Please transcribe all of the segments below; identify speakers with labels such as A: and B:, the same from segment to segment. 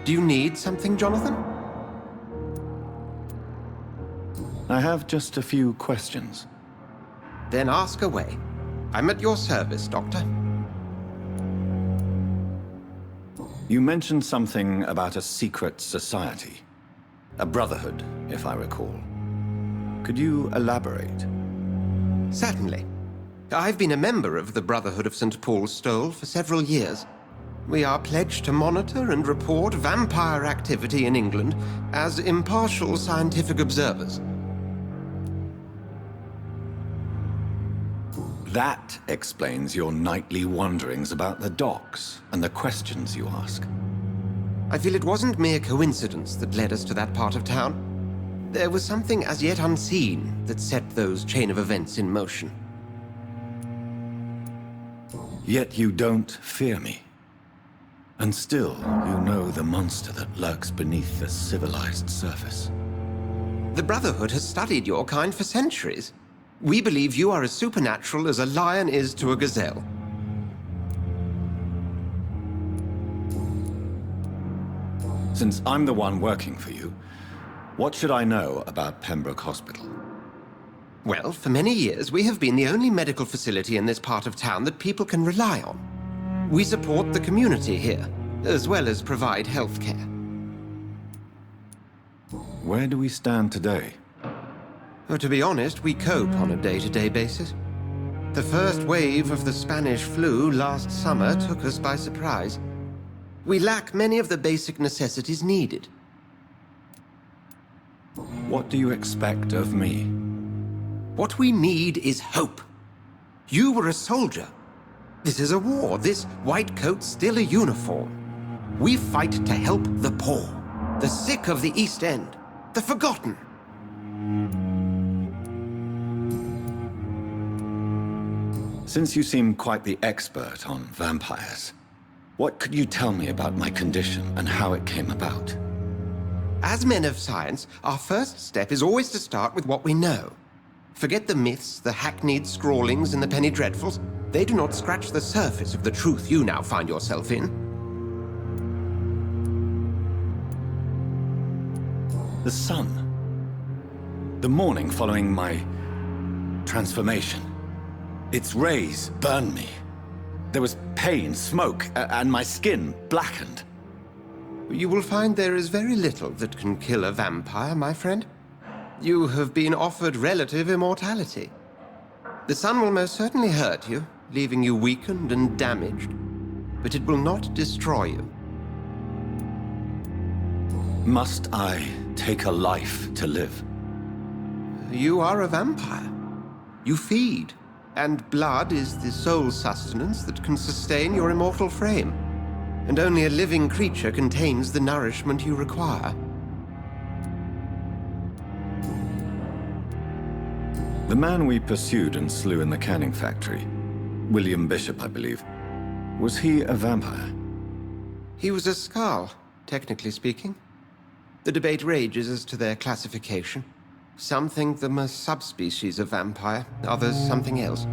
A: Do you need something, Jonathan?
B: I have just a few questions.
A: Then ask away. I'm at your service, Doctor.
B: You mentioned something about a secret society. A brotherhood, if I recall. Could you elaborate?
A: Certainly. I've been a member of the Brotherhood of St. Paul's Stole for several years. We are pledged to monitor and report vampire activity in England as impartial scientific observers.
B: That explains your nightly wanderings about the docks and the questions you ask.
A: I feel it wasn't mere coincidence that led us to that part of town. There was something as yet unseen that set those chain of events in motion.
B: Yet you don't fear me. And still, you know the monster that lurks beneath the civilized surface.
A: The Brotherhood has studied your kind for centuries. We believe you are as supernatural as a lion is to a gazelle.
B: Since I'm the one working for you, what should I know about Pembroke Hospital?
A: Well, for many years, we have been the only medical facility in this part of town that people can rely on. We support the community here, as well as provide health care.
B: Where do we stand today?
A: Well, to be honest, we cope on a day-to-day basis. The first wave of the Spanish flu last summer took us by surprise. We lack many of the basic necessities needed.
B: What do you expect of me?
A: What we need is hope. You were a soldier. This is a war. This white coat's still a uniform. We fight to help the poor, the sick of the East End, the forgotten.
B: Since you seem quite the expert on vampires, what could you tell me about my condition and how it came about?
A: As men of science, our first step is always to start with what we know. Forget the myths, the hackneyed scrawlings, and the penny dreadfuls. They do not scratch the surface of the truth you now find yourself in.
B: The sun. The morning following my transformation. Its rays burned me. There was pain, smoke, and my skin blackened.
A: You will find there is very little that can kill a vampire, my friend. You have been offered relative immortality. The sun will most certainly hurt you, leaving you weakened and damaged, but it will not destroy you.
B: Must I take a life to live?
A: You are a vampire. You feed, and blood is the sole sustenance that can sustain your immortal frame. And only a living creature contains the nourishment you require.
B: The man we pursued and slew in the canning factory, William Bishop, I believe, was he a vampire?
A: He was a Skald, technically speaking. The debate rages as to their classification. Some think them a subspecies of vampire, others something else.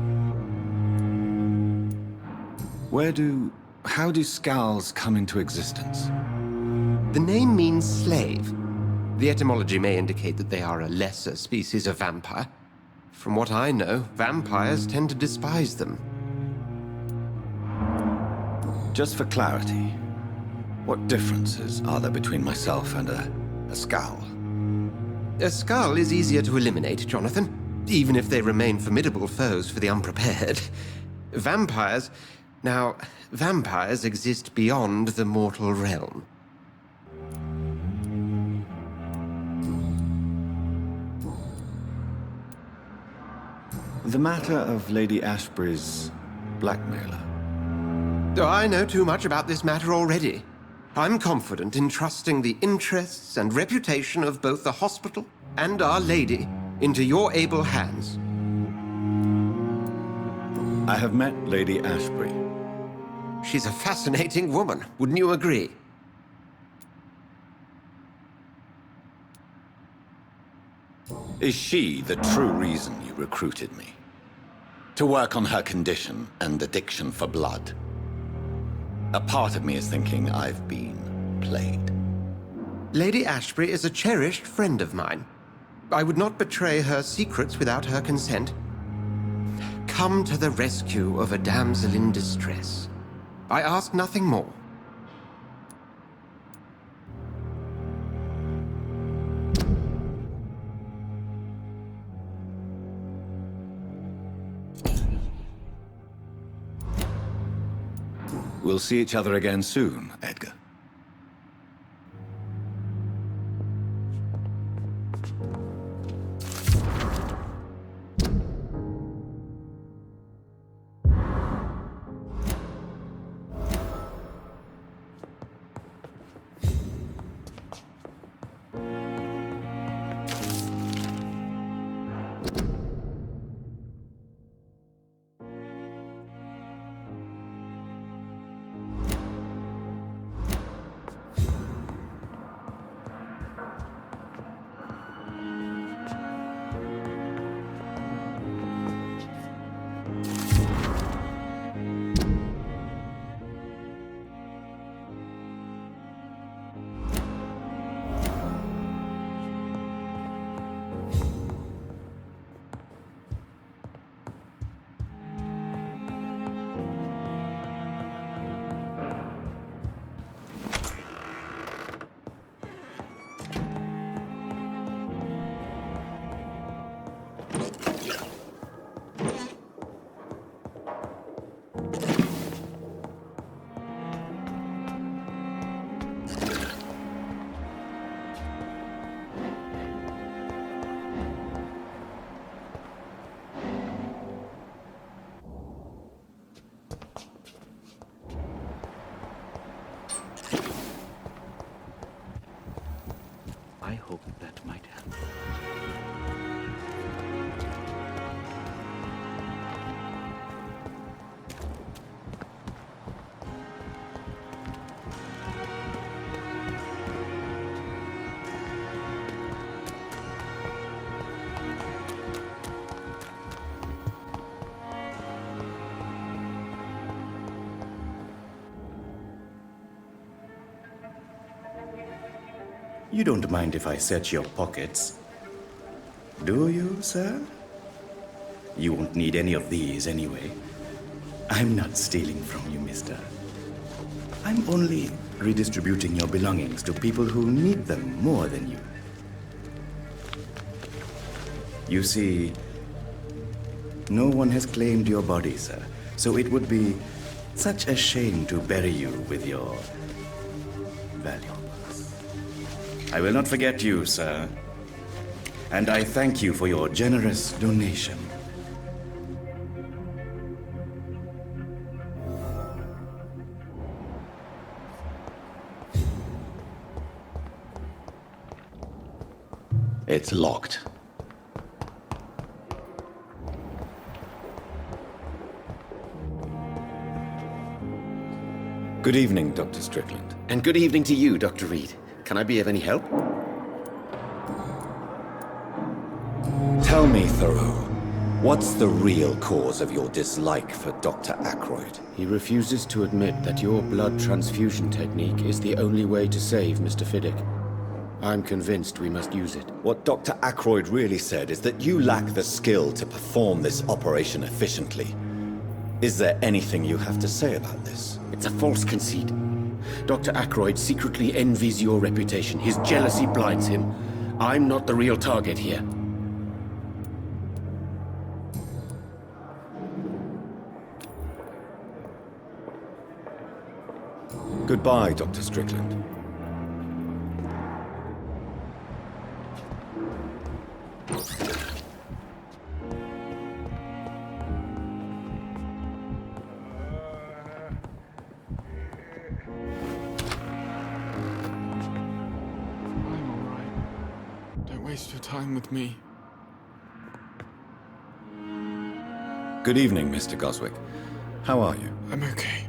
B: How do Skalds come into existence?
A: The name means slave. The etymology may indicate that they are a lesser species of vampire. From what I know, vampires tend to despise them.
B: Just for clarity, what differences are there between myself and a Skald?
A: A Skald is easier to eliminate, Jonathan, even if they remain formidable foes for the unprepared. Vampires exist beyond the mortal realm.
B: The matter of Lady Ashbury's blackmailer.
A: Oh, I know too much about this matter already. I'm confident in trusting the interests and reputation of both the hospital and Our Lady into your able hands.
B: I have met Lady Ashbury.
A: She's a fascinating woman, wouldn't you agree?
B: Is she the true reason you recruited me? To work on her condition and addiction for blood? A part of me is thinking I've been played.
A: Lady Ashbury is a cherished friend of mine. I would not betray her secrets without her consent. Come to the rescue of a damsel in distress. I ask nothing more.
B: We'll see each other again soon, Edgar.
C: hope that might happen.
D: You don't mind if I search your pockets, do you, sir? You won't need any of these anyway. I'm not stealing from you, mister. I'm only redistributing your belongings to people who need them more than you. You see, no one has claimed your body, sir, so it would be such a shame to bury you with your valuables. I will not forget you, sir. And I thank you for your generous donation.
B: It's locked. Good evening, Dr. Strickland.
E: And good evening to you, Dr. Reid. Can I be of any help?
B: Tell me, Thoreau, what's the real cause of your dislike for Dr. Ackroyd?
F: He refuses to admit that your blood transfusion technique is the only way to save Mr. Fiddick. I'm convinced we must use it.
B: What Dr. Ackroyd really said is that you lack the skill to perform this operation efficiently. Is there anything you have to say about this?
F: It's a false conceit. Dr. Ackroyd secretly envies your reputation. His jealousy blinds him. I'm not the real target here.
B: Goodbye, Dr. Strickland.
G: Waste your time with me.
B: Good evening, Mr. Goswick. How are you?
G: I'm okay.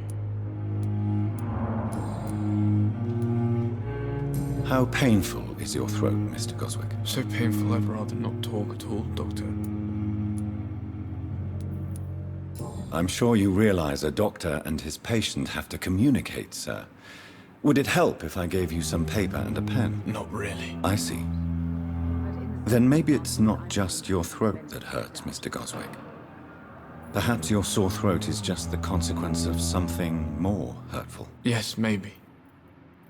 B: How painful is your throat, Mr. Goswick?
G: So painful I'd rather not talk at all, Doctor.
B: I'm sure you realize a doctor and his patient have to communicate, sir. Would it help if I gave you some paper and a pen?
G: Not really.
B: I see. Then maybe it's not just your throat that hurts, Mr. Goswick. Perhaps your sore throat is just the consequence of something more hurtful.
G: Yes, maybe.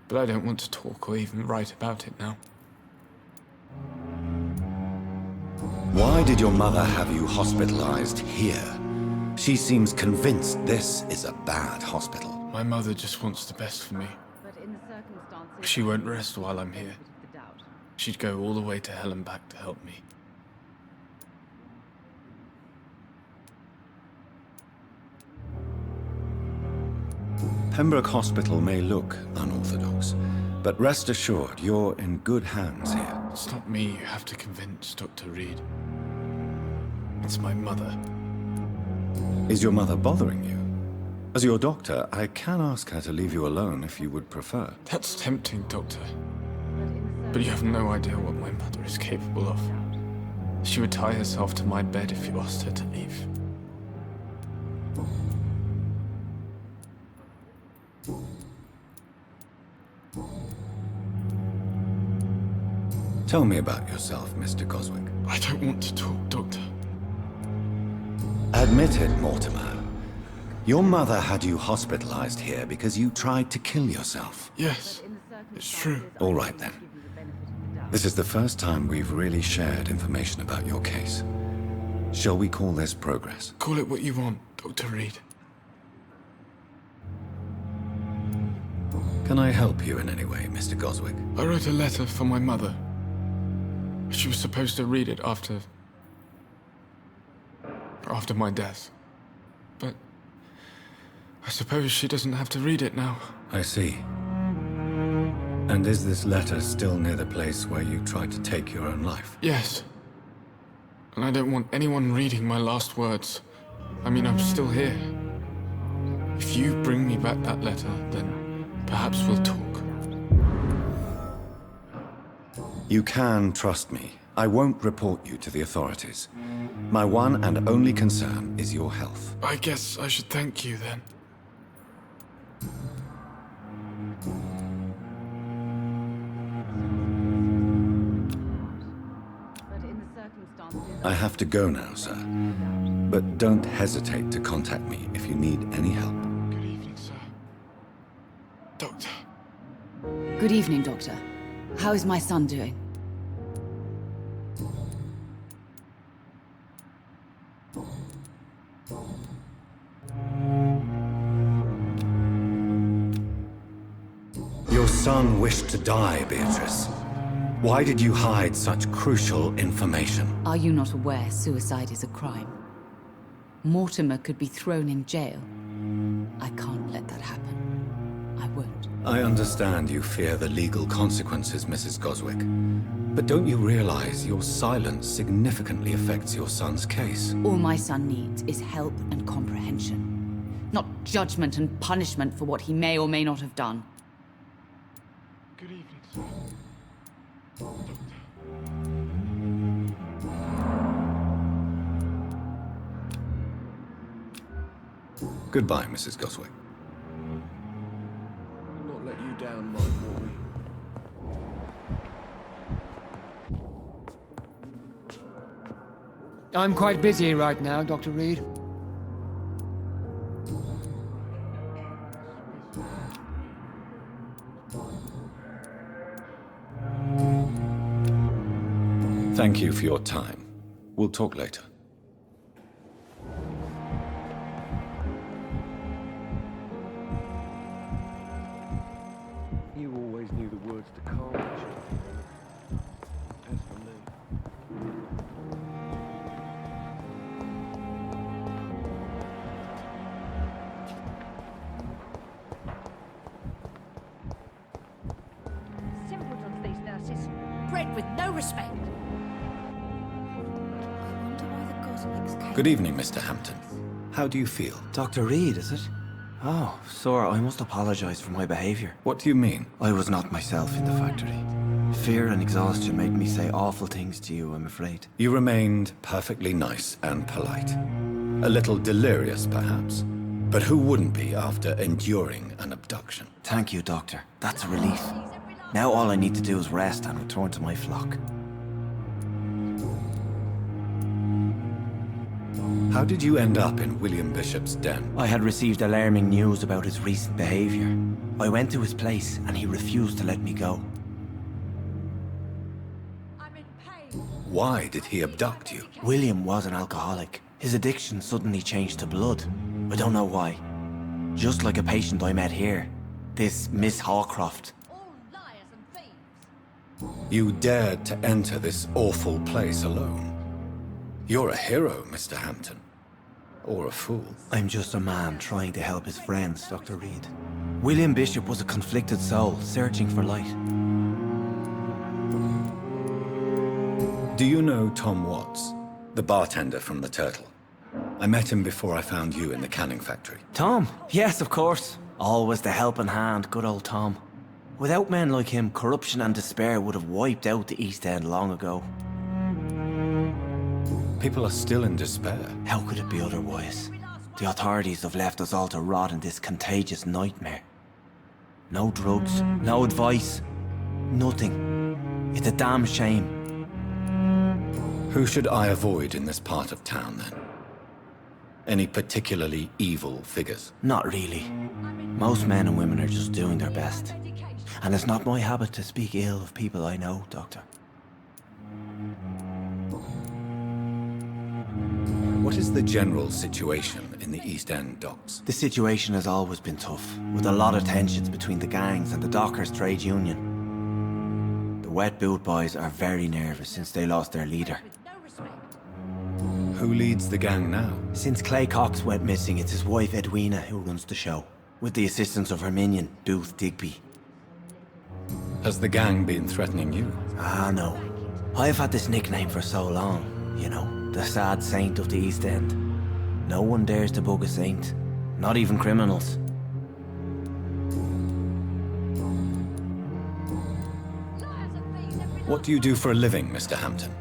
G: But I don't want to talk or even write about it now.
B: Why did your mother have you hospitalized here? She seems convinced this is a bad hospital.
G: My mother just wants the best for me. She won't rest while I'm here. She'd go all the way to hell and back to help me.
B: Pembroke Hospital may look unorthodox, but rest assured you're in good hands here.
G: It's not me you have to convince, Dr. Reid. It's my mother.
B: Is your mother bothering you? As your doctor, I can ask her to leave you alone if you would prefer.
G: That's tempting, Doctor. But you have no idea what my mother is capable of. She would tie herself to my bed if you asked her to leave.
B: Tell me about yourself, Mr. Goswick.
G: I don't want to talk, Doctor.
B: Admit it, Mortimer. Your mother had you hospitalized here because you tried to kill yourself.
G: Yes, it's true.
B: All right, then. This is the first time we've really shared information about your case. Shall we call this progress?
G: Call it what you want, Dr. Reid.
B: Can I help you in any way, Mr. Goswick?
G: I wrote a letter for my mother. She was supposed to read it after my death. But I suppose she doesn't have to read it now.
B: I see. And is this letter still near the place where you tried to take your own life?
G: Yes. And I don't want anyone reading my last words. I mean, I'm still here. If you bring me back that letter, then perhaps we'll talk.
B: You can trust me. I won't report you to the authorities. My one and only concern is your health.
G: I guess I should thank you then.
B: I have to go now, sir. But don't hesitate to contact me if you need any help.
G: Good evening, sir. Doctor.
C: Good evening, Doctor. How is my son doing?
B: Your son wished to die, Beatrice. Why did you hide such crucial information?
C: Are you not aware suicide is a crime? Mortimer could be thrown in jail. I can't let that happen. I won't.
B: I understand you fear the legal consequences, Mrs. Goswick. But don't you realize your silence significantly affects your son's case?
C: All my son needs is help and comprehension. Not judgment and punishment for what he may or may not have done.
G: Good evening, sir. Doctor.
B: Goodbye, Mrs. Goswick.
G: Not let you down, my boy.
H: I'm quite busy right now, Dr. Reid.
B: Thank you for your time. We'll talk later.
I: You always knew the words to calm each other. As for me.
J: Simpletons, these nurses. Bred with no respect. I wonder why the Goswicks came.
B: Good evening, Mr. Hampton. How do you feel?
K: Dr. Reid, is it? Oh, sir, I must apologize for my behavior.
B: What do you mean?
K: I was not myself in the factory. Fear and exhaustion made me say awful things to you, I'm afraid.
B: You remained perfectly nice and polite. A little delirious, perhaps. But who wouldn't be after enduring an abduction?
K: Thank you, Doctor. That's a relief. Now all I need to do is rest and return to my flock.
B: How did you end up in William Bishop's den?
K: I had received alarming news about his recent behavior. I went to his place and he refused to let me go.
J: I'm in pain.
B: Why did he abduct you?
K: William was an alcoholic. His addiction suddenly changed to blood. I don't know why. Just like a patient I met here. This Miss Hawcroft.
J: All liars and thieves.
B: You dared to enter this awful place alone. You're a hero, Mr. Hampton. Or a fool.
K: I'm just a man trying to help his friends, Dr. Reid. William Bishop was a conflicted soul, searching for light.
B: Do you know Tom Watts? The bartender from the Turtle. I met him before I found you in the canning factory.
K: Tom? Yes, of course. Always the helping hand, good old Tom. Without men like him, corruption and despair would have wiped out the East End long ago.
B: People are still in despair.
K: How could it be otherwise? The authorities have left us all to rot in this contagious nightmare. No drugs, no advice, nothing. It's a damn shame.
B: Who should I avoid in this part of town, then? Any particularly evil figures?
K: Not really. Most men and women are just doing their best. And it's not my habit to speak ill of people I know, Doctor.
B: What is the general situation in the East End docks?
K: The situation has always been tough, with a lot of tensions between the gangs and the Dockers Trade Union. The Wet Boot Boys are very nervous since they lost their leader.
B: Who leads the gang now?
K: Since Clay Cox went missing, it's his wife Edwina who runs the show, with the assistance of her minion, Booth Digby.
B: Has the gang been threatening you?
K: Ah, no. I've had this nickname for so long, you know, the sad saint of the East End. No one dares to bug a saint, not even criminals.
B: What do you do for a living, Mr. Hampton?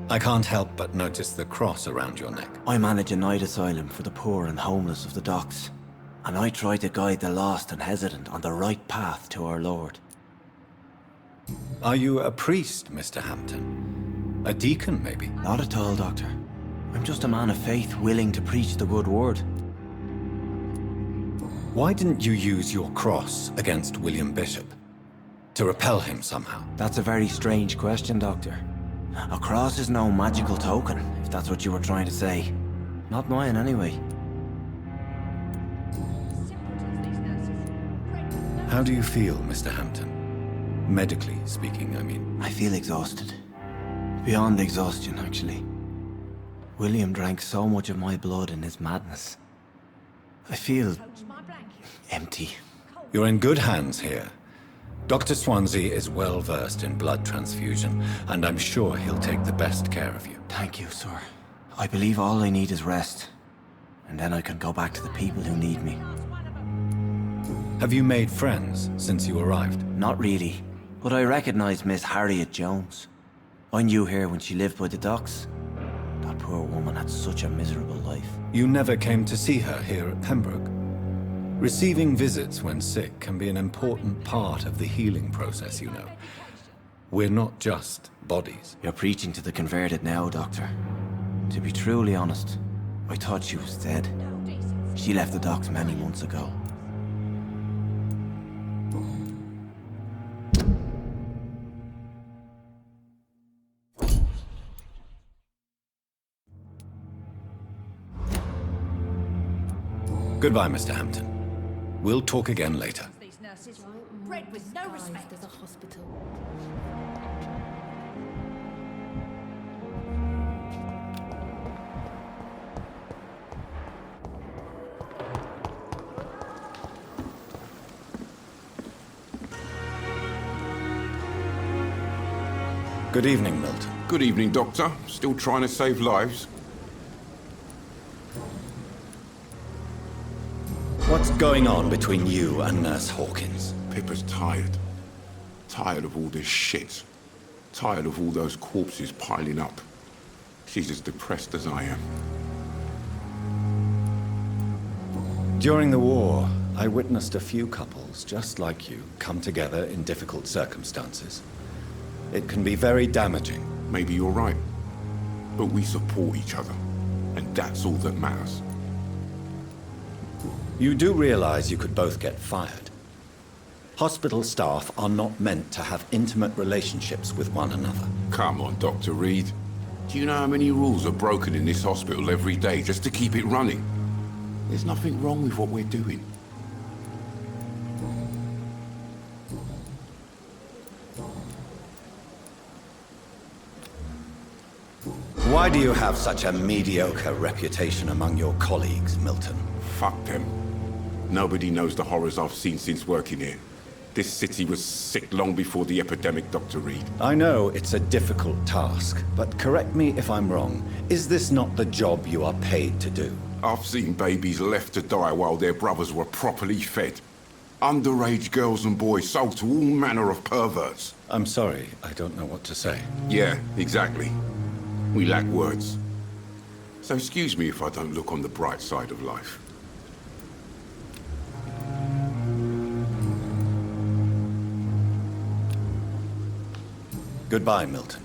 B: I can't help but notice the cross around your neck.
K: I manage a night asylum for the poor and homeless of the docks, and I try to guide the lost and hesitant on the right path to our Lord.
B: Are you a priest, Mr. Hampton? A deacon, maybe?
K: Not at all, Doctor. I'm just a man of faith willing to preach the good word.
B: Why didn't you use your cross against William Bishop? To repel him somehow?
K: That's a very strange question, Doctor. A cross is no magical token, if that's what you were trying to say. Not mine, anyway.
B: How do you feel, Mr. Hampton? Medically speaking, I mean.
K: I feel exhausted. Beyond exhaustion, actually. William drank so much of my blood in his madness. I feel empty.
B: You're in good hands here. Dr. Swansea is well versed in blood transfusion, and I'm sure he'll take the best care of you.
K: Thank you, sir. I believe all I need is rest. And then I can go back to the people who need me.
B: Have you made friends since you arrived?
K: Not really, but I recognize Miss Harriet Jones. I knew her when she lived by the docks. That poor woman had such a miserable life.
B: You never came to see her here at Pembroke? Receiving visits when sick can be an important part of the healing process, you know. We're not just bodies.
K: You're preaching to the converted now, Doctor. To be truly honest, I thought she was dead. She left the docks many months ago.
B: Goodbye, Mr. Hampton. We'll talk again later.
J: These nurses, bred with no respect.
C: As a hospital.
B: Good evening, Milton.
L: Good evening, Doctor. Still trying to save lives?
B: What's going on between you and Nurse Hawkins?
L: Pippa's tired. Tired of all this shit. Tired of all those corpses piling up. She's as depressed as I am.
B: During the war, I witnessed a few couples just like you come together in difficult circumstances. It can be very damaging.
L: Maybe you're right. But we support each other. And that's all that matters.
B: You do realize you could both get fired. Hospital staff are not meant to have intimate relationships with one another.
L: Come on, Dr. Reid. Do you know how many rules are broken in this hospital every day just to keep it running? There's nothing wrong with what we're doing.
B: Why do you have such a mediocre reputation among your colleagues, Milton?
L: Fuck them. Nobody knows the horrors I've seen since working here. This city was sick long before the epidemic, Dr. Reid.
B: I know it's a difficult task, but correct me if I'm wrong. Is this not the job you are paid to do?
L: I've seen babies left to die while their brothers were properly fed. Underage girls and boys sold to all manner of perverts.
B: I'm sorry, I don't know what to say.
L: Yeah, exactly. We lack words. So excuse me if I don't look on the bright side of life.
B: Goodbye, Milton.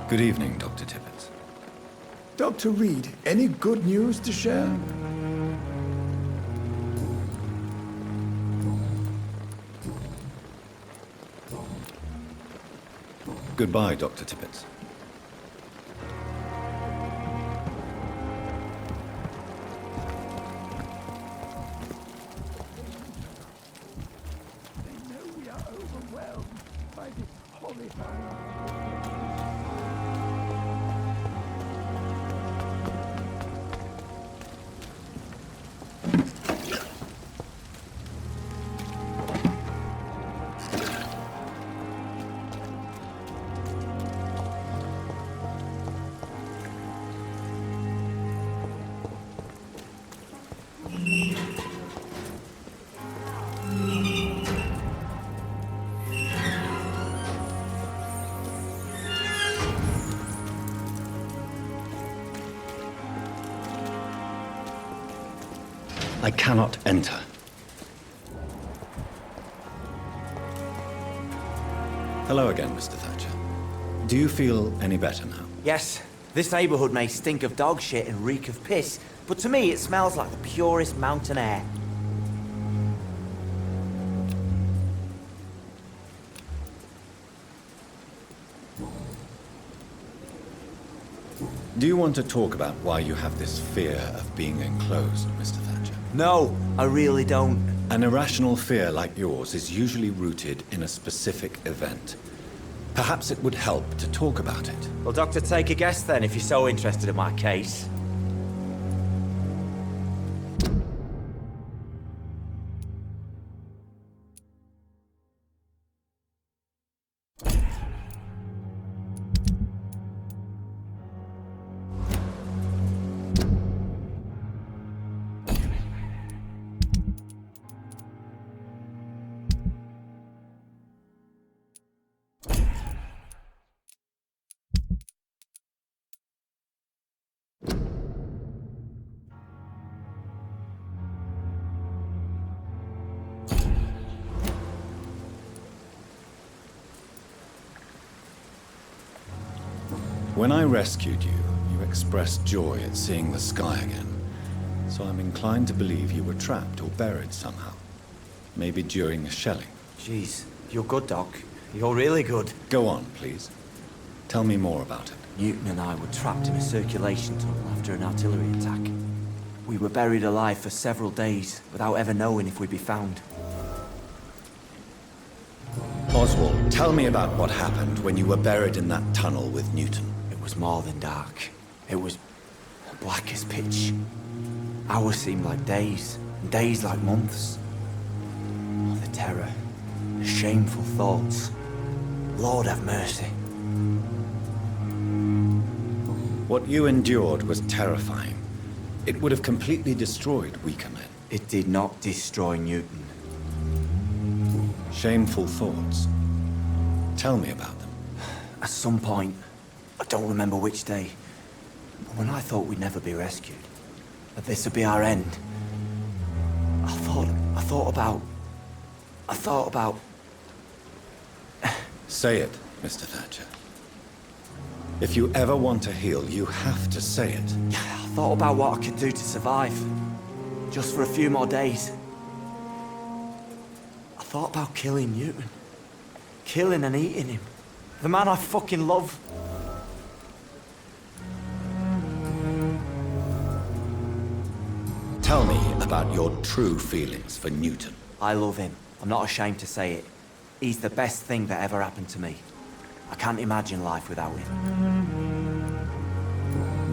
B: Good evening, Dr. Tippett.
M: Dr. Reid, any good news to share?
B: Goodbye, Dr. Tippett. I cannot enter. Hello again, Mr. Thatcher. Do you feel any better now?
K: Yes, this neighborhood may stink of dog shit and reek of piss, but to me it smells like the purest mountain air.
B: Do you want to talk about why you have this fear of being enclosed, Mr. Thatcher?
K: No, I really don't.
B: An irrational fear like yours is usually rooted in a specific event. Perhaps it would help to talk about it.
K: Well, Doctor, take a guess then, if you're so interested in my case.
B: When I rescued you, you expressed joy at seeing the sky again. So I'm inclined to believe you were trapped or buried somehow. Maybe during a shelling.
K: Jeez, you're good, Doc. You're really good.
B: Go on, please. Tell me more about it.
K: Newton and I were trapped in a circulation tunnel after an artillery attack. We were buried alive for several days without ever knowing if we'd be found.
B: Oswald, tell me about what happened when you were buried in that tunnel with Newton.
K: It was more than dark. It was black as pitch. Hours seemed like days, and days like months. Oh, the terror, the shameful thoughts. Lord have mercy.
B: What you endured was terrifying. It would have completely destroyed weaker men.
K: It did not destroy Newton.
B: Shameful thoughts. Tell me about them.
K: At some point, I don't remember which day, but when I thought we'd never be rescued, that this would be our end, I thought about...
B: Say it, Mr. Thatcher. If you ever want to heal, you have to say it.
K: I thought about what I could do to survive. Just for a few more days. I thought about killing Newton. Killing and eating him. The man I fucking love.
B: Tell me about your true feelings for Newton.
K: I love him. I'm not ashamed to say it. He's the best thing that ever happened to me. I can't imagine life without him.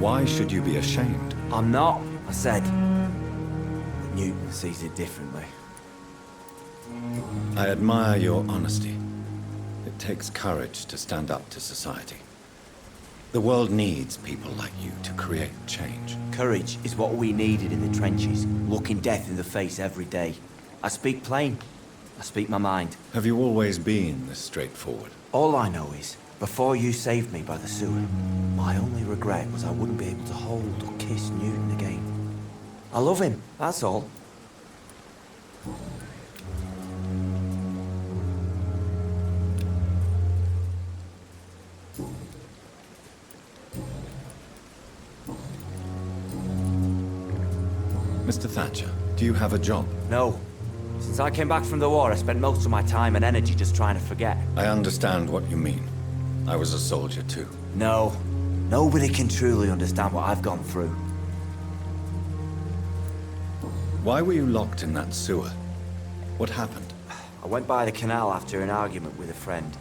B: Why should you be ashamed?
K: I'm not, I said. But Newton sees it differently.
B: I admire your honesty. It takes courage to stand up to society. The world needs people like you to create change.
K: Courage is what we needed in the trenches, looking death in the face every day. I speak plain. I speak my mind.
B: Have you always been this straightforward?
K: All I know is, before you saved me by the sewer, my only regret was I wouldn't be able to hold or kiss Newton again. I love him, that's all.
B: Mr. Thatcher, do you have a job?
K: No. Since I came back from the war, I spent most of my time and energy just trying to forget.
B: I understand what you mean. I was a soldier too.
K: No. Nobody can truly understand what I've gone through.
B: Why were you locked in that sewer? What happened?
K: I went by the canal after an argument with a friend.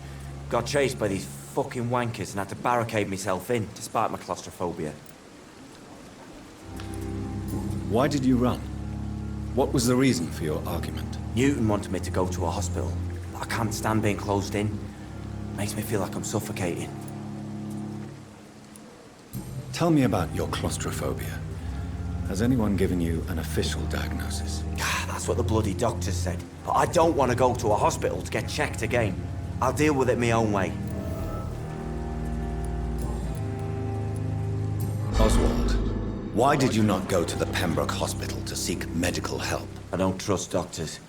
K: Got chased by these fucking wankers and had to barricade myself in, despite my claustrophobia.
B: Why did you run? What was the reason for your argument?
K: Newton wanted me to go to a hospital, but I can't stand being closed in. Makes me feel like I'm suffocating.
B: Tell me about your claustrophobia. Has anyone given you an official diagnosis?
K: That's what the bloody doctor said. But I don't want to go to a hospital to get checked again. I'll deal with it my own way.
B: Oswald, why did you not go to the Pembroke Hospital to seek medical help?
K: I don't trust doctors.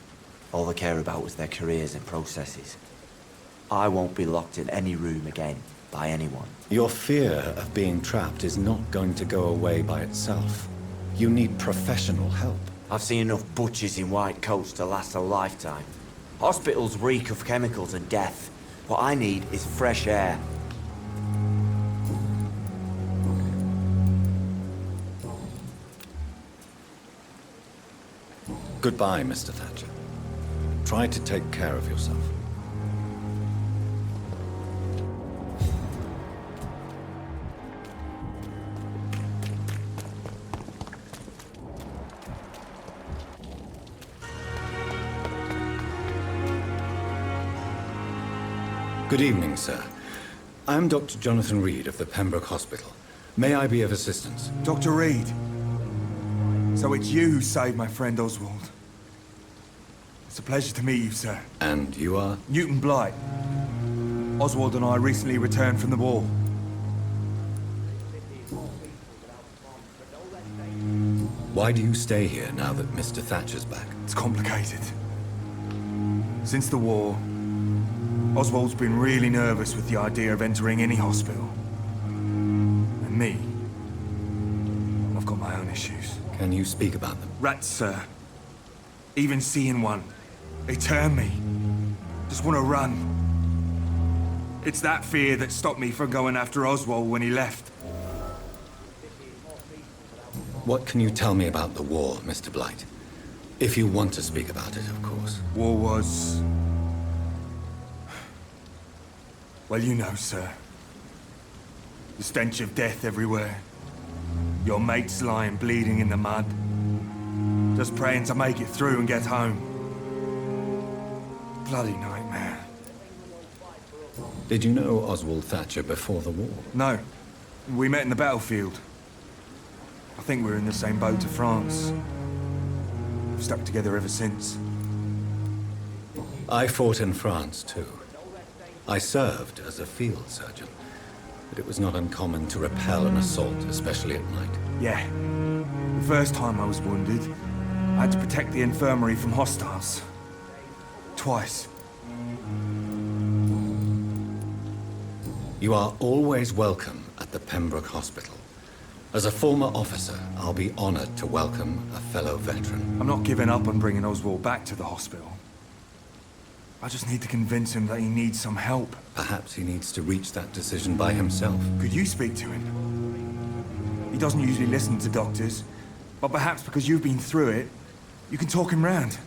K: All they care about was their careers and processes. I won't be locked in any room again by anyone.
B: Your fear of being trapped is not going to go away by itself. You need professional help.
K: I've seen enough butchers in white coats to last a lifetime. Hospitals reek of chemicals and death. What I need is fresh air.
B: Goodbye, Mr. Thatcher. Try to take care of yourself. Good evening, sir. I'm Dr. Jonathan Reid of the Pembroke Hospital. May I be of assistance?
M: Dr. Reid. So it's you who saved my friend Oswald. It's a pleasure to meet you, sir.
B: And you are?
M: Newton Blight. Oswald and I recently returned from the war.
B: Why do you stay here now that Mr. Thatcher's back?
M: It's complicated. Since the war, Oswald's been really nervous with the idea of entering any hospital. And me, I've got my own issues.
B: Can you speak about them?
M: Rats, sir. Even seeing one, they turn me. Just want to run. It's that fear that stopped me from going after Oswald when he left.
B: What can you tell me about the war, Mr. Blight? If you want to speak about it, of course.
M: War was... well, you know, sir. The stench of death everywhere. Your mates lying bleeding in the mud. Just praying to make it through and get home. Bloody nightmare.
B: Did you know Oswald Thatcher before the war?
M: No. We met in the battlefield. I think we're in the same boat to France. We've stuck together ever since.
B: I fought in France, too. I served as a field surgeon, but it was not uncommon to repel an assault, especially at night.
M: Yeah. The first time I was wounded, I had to protect the infirmary from hostiles. Twice.
B: You are always welcome at the Pembroke Hospital. As a former officer, I'll be honored to welcome a fellow veteran.
M: I'm not giving up on bringing Oswald back to the hospital. I just need to convince him that he needs some help.
B: Perhaps he needs to reach that decision by himself.
M: Could you speak to him? He doesn't usually listen to doctors, but perhaps because you've been through it, you can talk him round.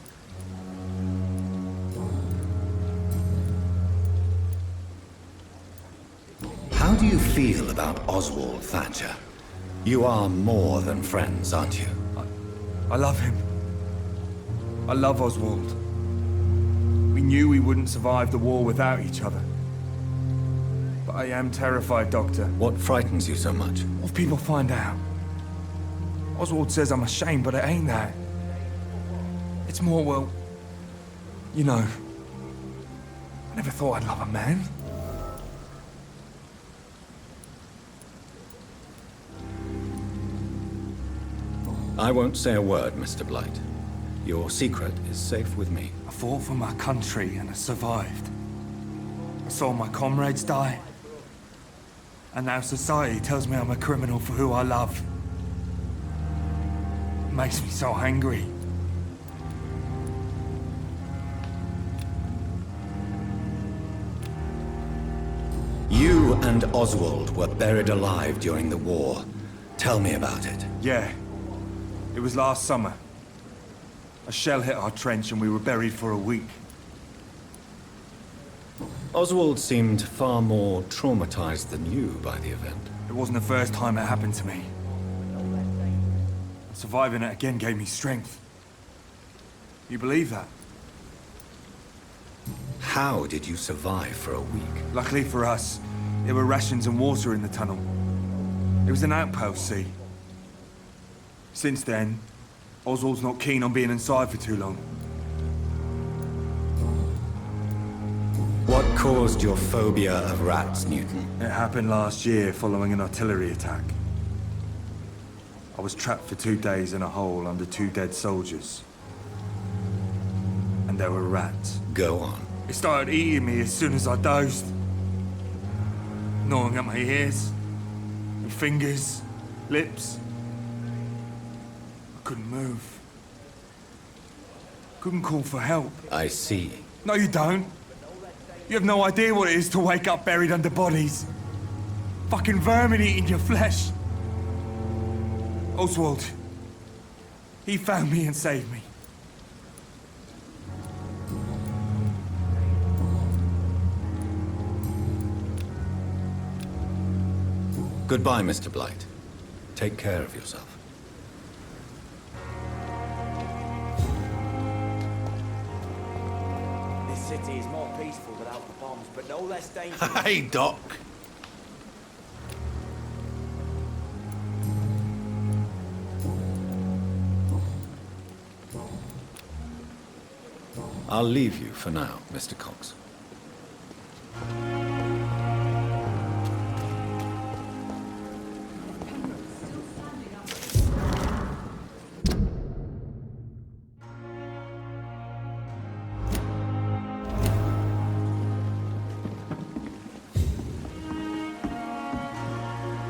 B: How do you feel about Oswald Thatcher? You are more than friends, aren't you?
M: I love him. I love Oswald. We knew we wouldn't survive the war without each other. But I am terrified, Doctor.
B: What frightens you so much?
M: What if people find out? Oswald says I'm ashamed, but it ain't that. It's more, well, you know, I never thought I'd love a man.
B: I won't say a word, Mr. Blight. Your secret is safe with me.
M: I fought for my country and I survived. I saw my comrades die. And now society tells me I'm a criminal for who I love. It makes me so angry.
B: You and Oswald were buried alive during the war. Tell me about it.
M: Yeah. It was last summer. A shell hit our trench and we were buried for a week.
B: Oswald seemed far more traumatized than you by the event.
M: It wasn't the first time it happened to me. Surviving it again gave me strength. You believe that?
B: How did you survive for a week?
M: Luckily for us, there were rations and water in the tunnel. It was an outpost, see? Since then, Oswald's not keen on being inside for too long.
B: What caused your phobia of rats, Newton?
M: It happened last year following an artillery attack. I was trapped for 2 days in a hole under 2 dead soldiers. And there were rats.
B: Go on.
M: It started eating me as soon as I dozed. Gnawing at my ears, my fingers, lips. I couldn't move. Couldn't call for help.
B: I see.
M: No, you don't. You have no idea what it is to wake up buried under bodies. Fucking vermin eating your flesh. Oswald. He found me and saved me.
B: Goodbye, Mr. Blight. Take care of yourself.
K: This city is more peaceful without the bombs, but no less dangerous.
N: Hey, Doc.
B: I'll leave you for now, Mr. Cox.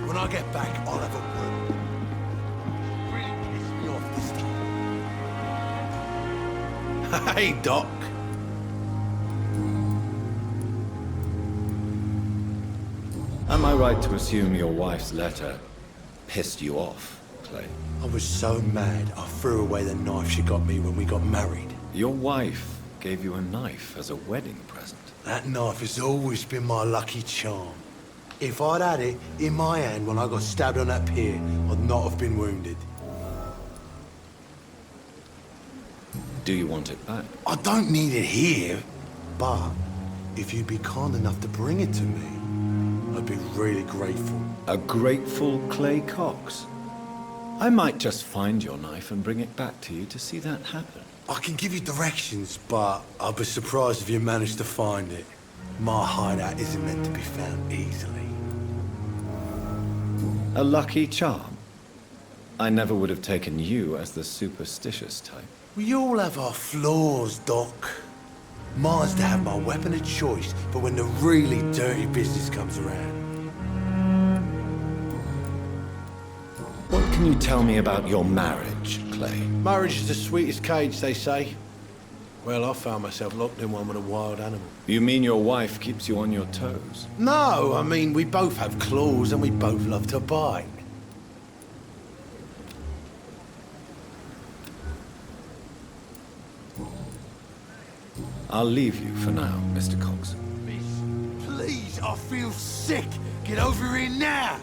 N: When I get back, I'll have a word. Really piss me off this time. Hey, Doc.
B: Am I right to assume your wife's letter pissed you off, Clay?
N: I was so mad, I threw away the knife she got me when we got married.
B: Your wife gave you a knife as a wedding present.
N: That knife has always been my lucky charm. If I'd had it in my hand when I got stabbed on that pier, I'd not have been wounded.
B: Do you want it back?
N: I don't need it here, but if you'd be kind enough to bring it to me, I'd be really grateful.
B: A grateful Clay Cox? I might just find your knife and bring it back to you to see that happen.
N: I can give you directions, but I'd be surprised if you managed to find it. My hideout isn't meant to be found easily.
B: A lucky charm? I never would have taken you as the superstitious type.
N: We all have our flaws, Doc. Mine's to have my weapon of choice for when the really dirty business comes around.
B: What can you tell me about your marriage, Clay?
N: Marriage is the sweetest cage, they say. Well, I found myself locked in one with a wild animal.
B: You mean your wife keeps you on your toes?
N: No, I mean, we both have claws and we both love to bite.
B: I'll leave you for now, Mr. Cox.
N: Miss, please, I feel sick. Get over here now.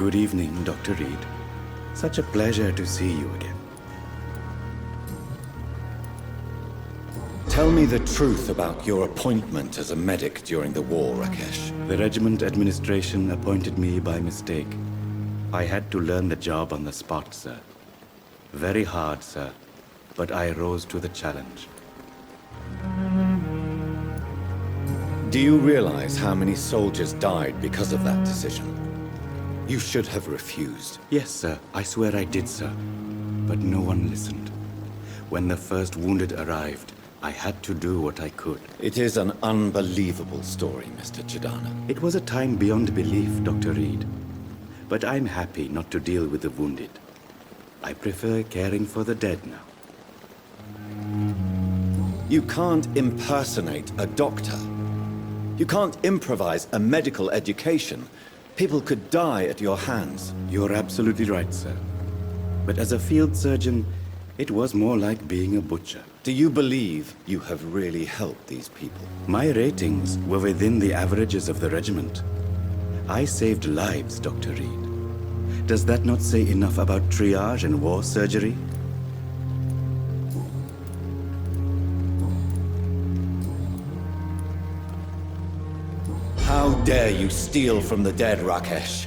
D: Good evening, Dr. Reid. Such a pleasure to see you again.
B: Tell me the truth about your appointment as a medic during the war, Rakesh.
D: The regiment administration appointed me by mistake. I had to learn the job on the spot, sir. Very hard, sir, but I rose to the challenge.
B: Do you realize how many soldiers died because of that decision? You should have refused.
D: Yes, sir. I swear I did, sir. But no one listened. When the first wounded arrived, I had to do what I could.
B: It is an unbelievable story, Mr. Chidana.
D: It was a time beyond belief, Dr. Reid. But I'm happy not to deal with the wounded. I prefer caring for the dead now.
B: You can't impersonate a doctor. You can't improvise a medical education. People could die at your hands.
D: You're absolutely right, sir. But as a field surgeon, it was more like being a butcher.
B: Do you believe you have really helped these people?
D: My ratings were within the averages of the regiment. I saved lives, Dr. Reid. Does that not say enough about triage and war surgery?
B: How dare you steal from the dead, Rakesh?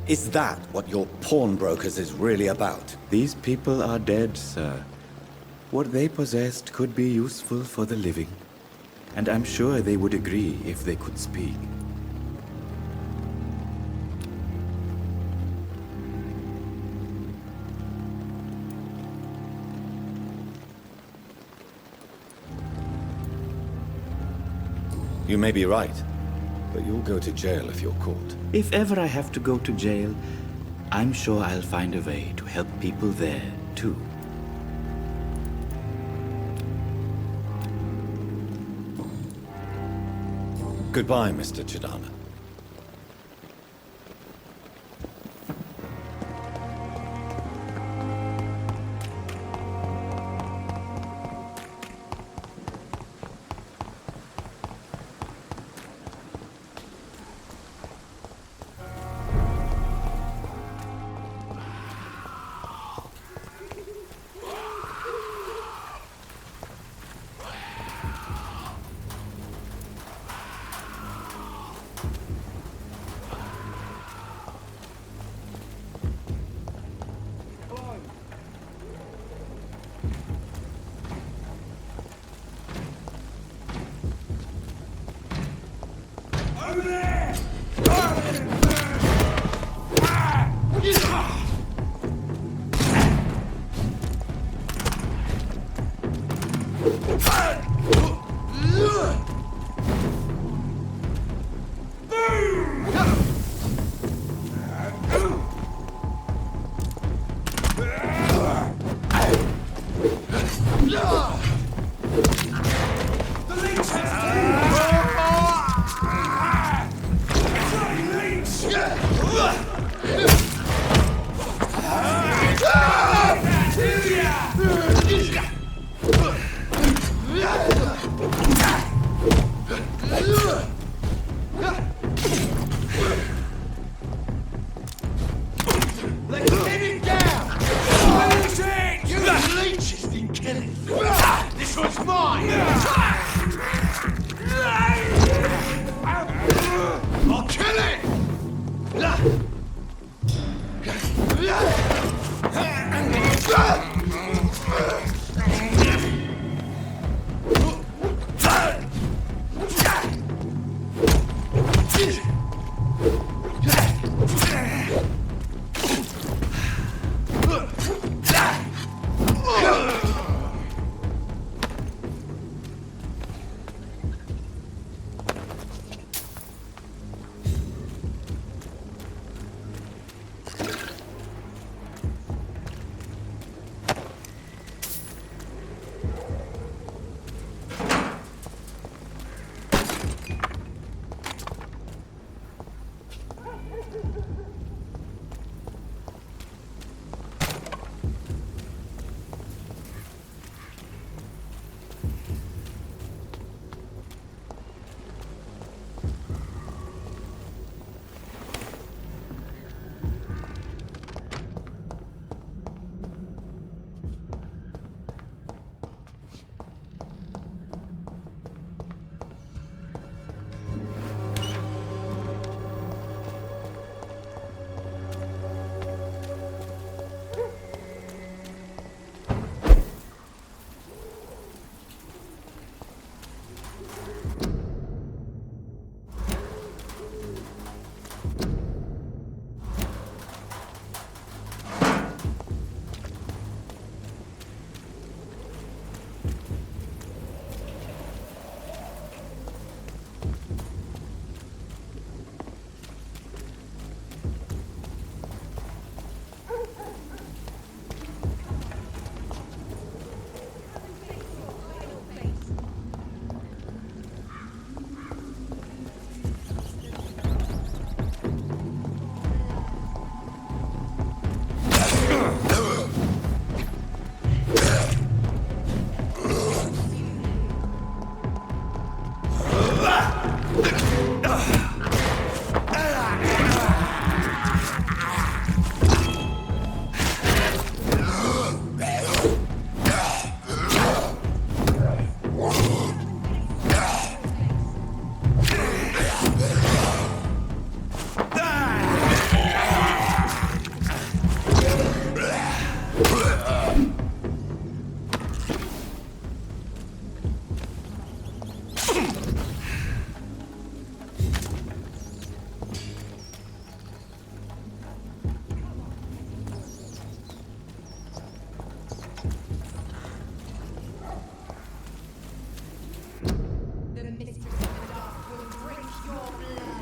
B: Is that what your pawnbrokers is really about?
D: These people are dead, sir. What they possessed could be useful for the living. And I'm sure they would agree if they could speak.
B: You may be right, but you'll go to jail if you're caught.
D: If ever I have to go to jail, I'm sure I'll find a way to help people there, too.
B: Goodbye, Mr. Chidana.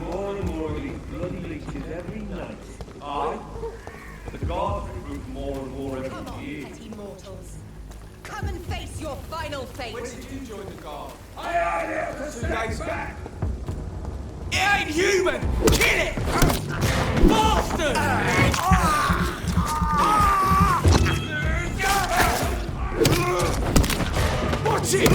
I: More and more of these bloody leeches every night. Aye? The guards recruit more and more every year.
J: Petty mortals. Come and face your final fate.
O: When did you join the guard?
I: I had it 2 days back.
O: It ain't human! Kill it! Bastard! Watch it!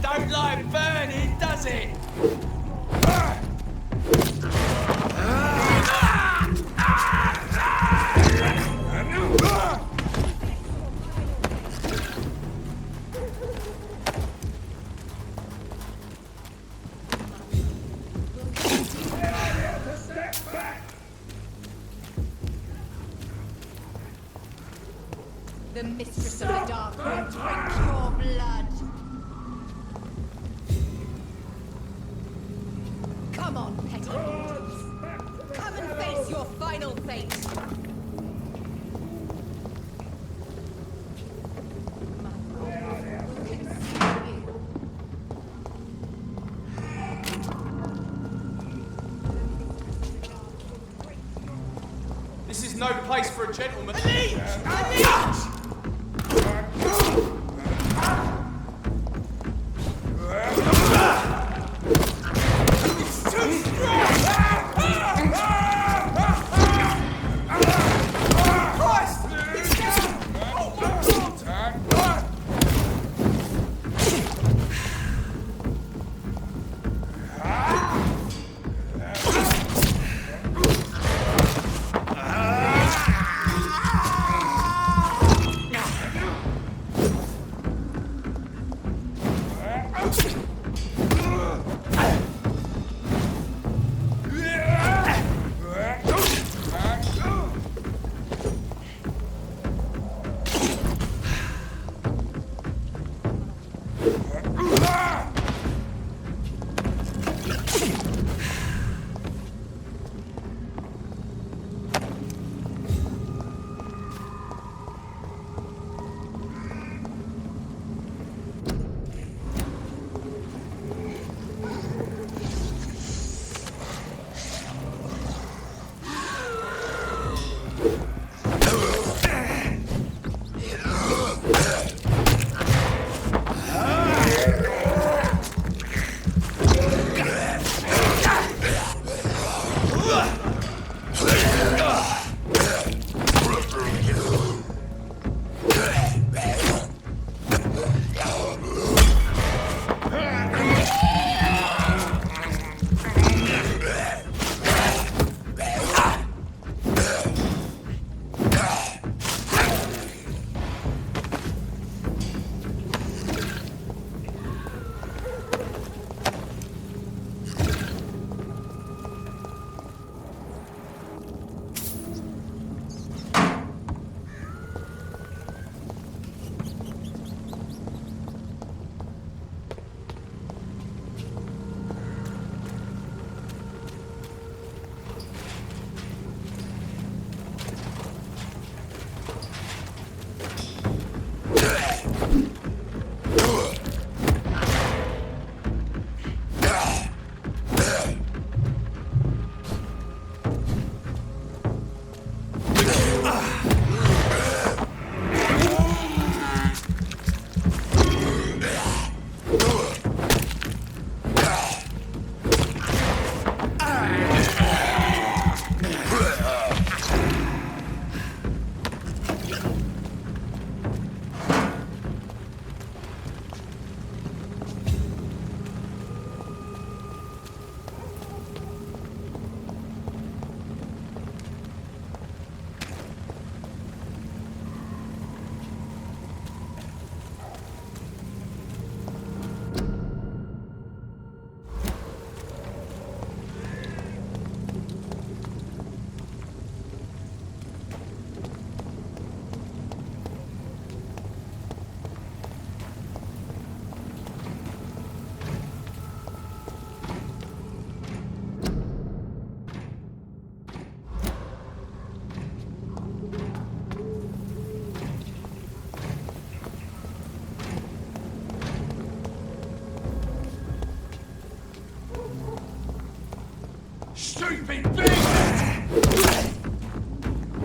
O: Don't like burning, does it?
J: The mistress of the dark will drink your blood. Come on, petty mortals. Come and face your final fate.
O: This is no place for a gentleman.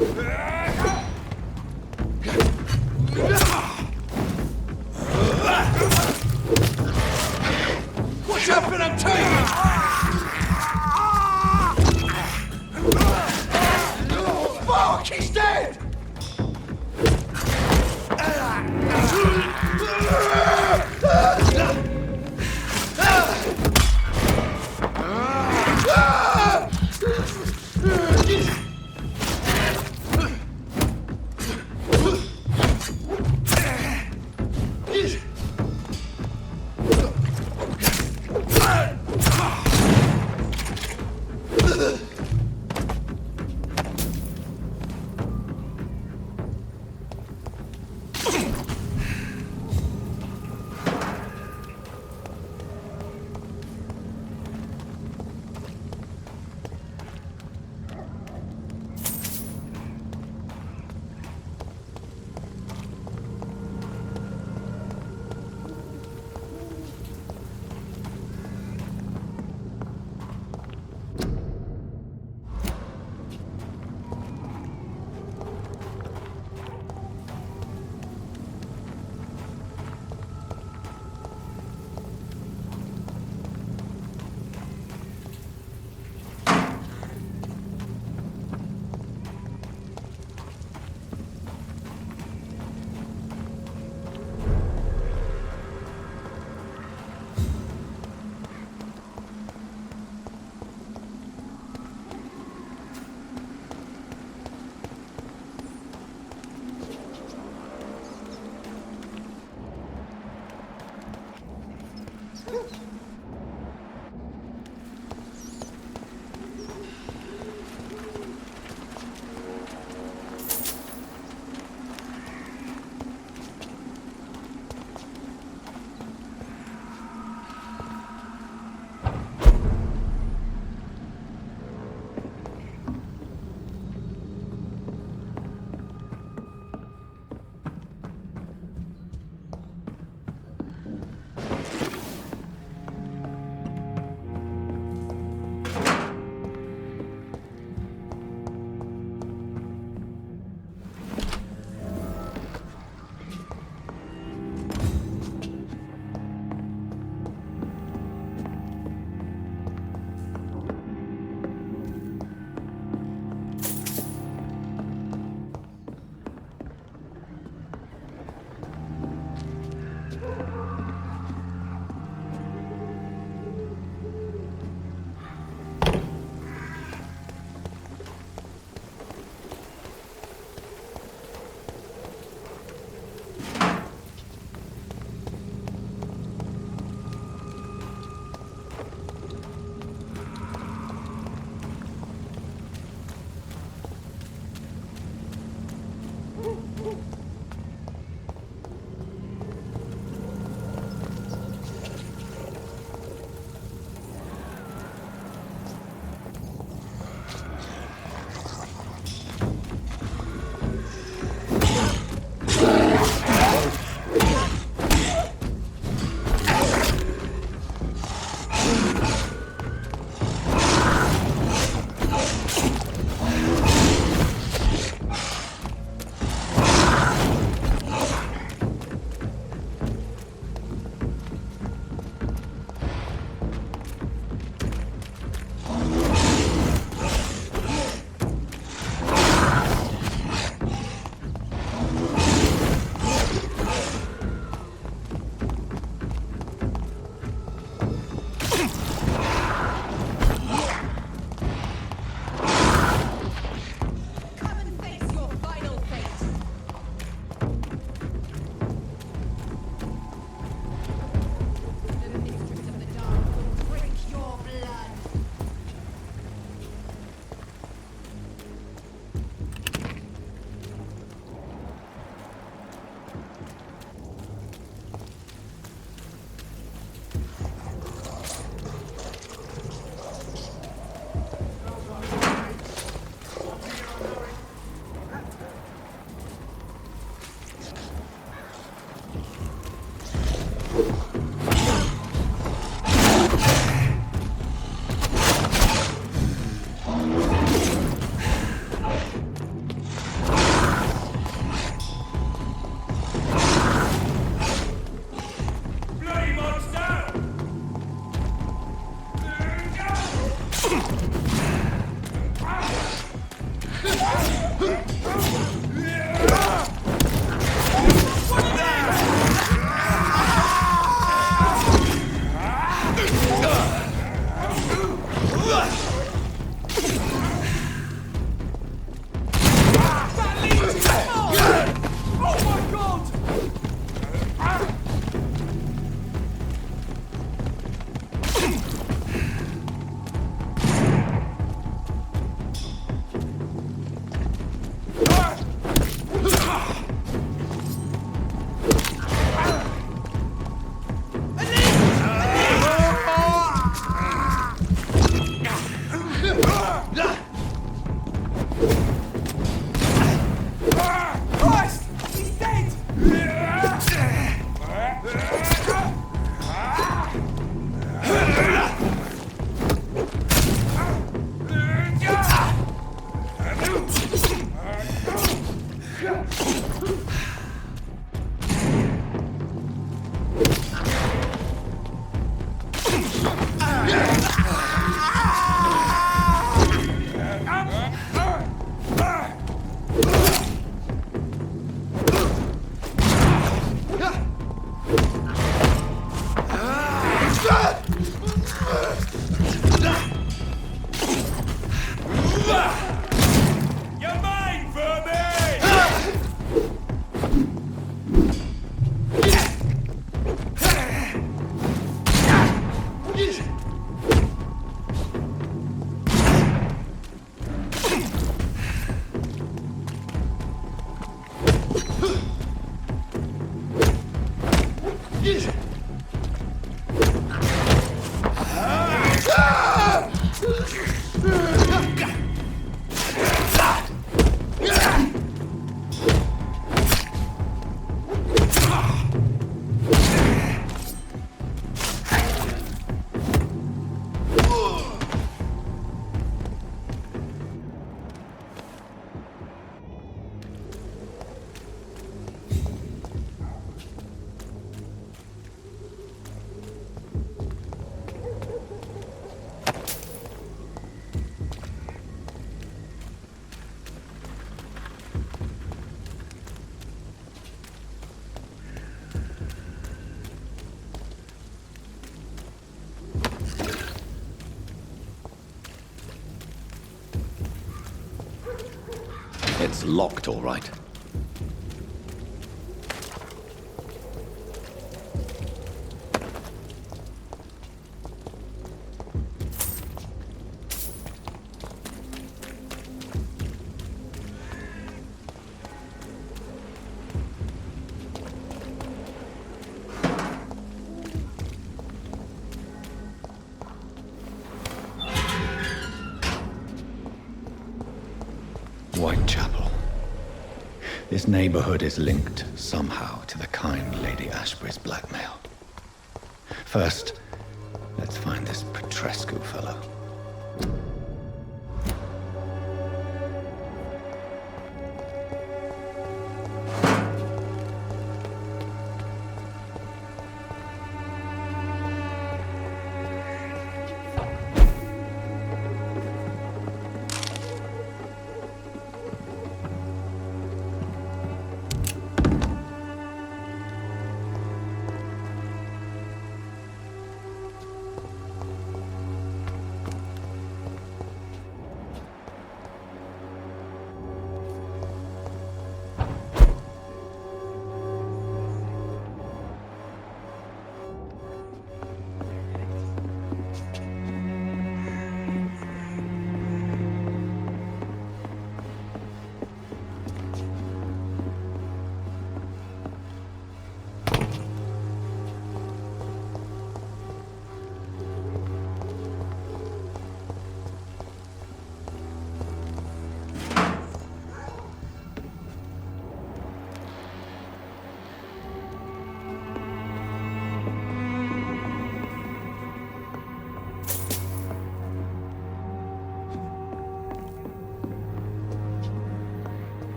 O: Watch out for them taking! Fuck, he's dead!
B: It's locked, all right. Whitechapel. This neighborhood is linked somehow to the kind Lady Ashbury's blackmail. First, let's find this Petrescu fellow.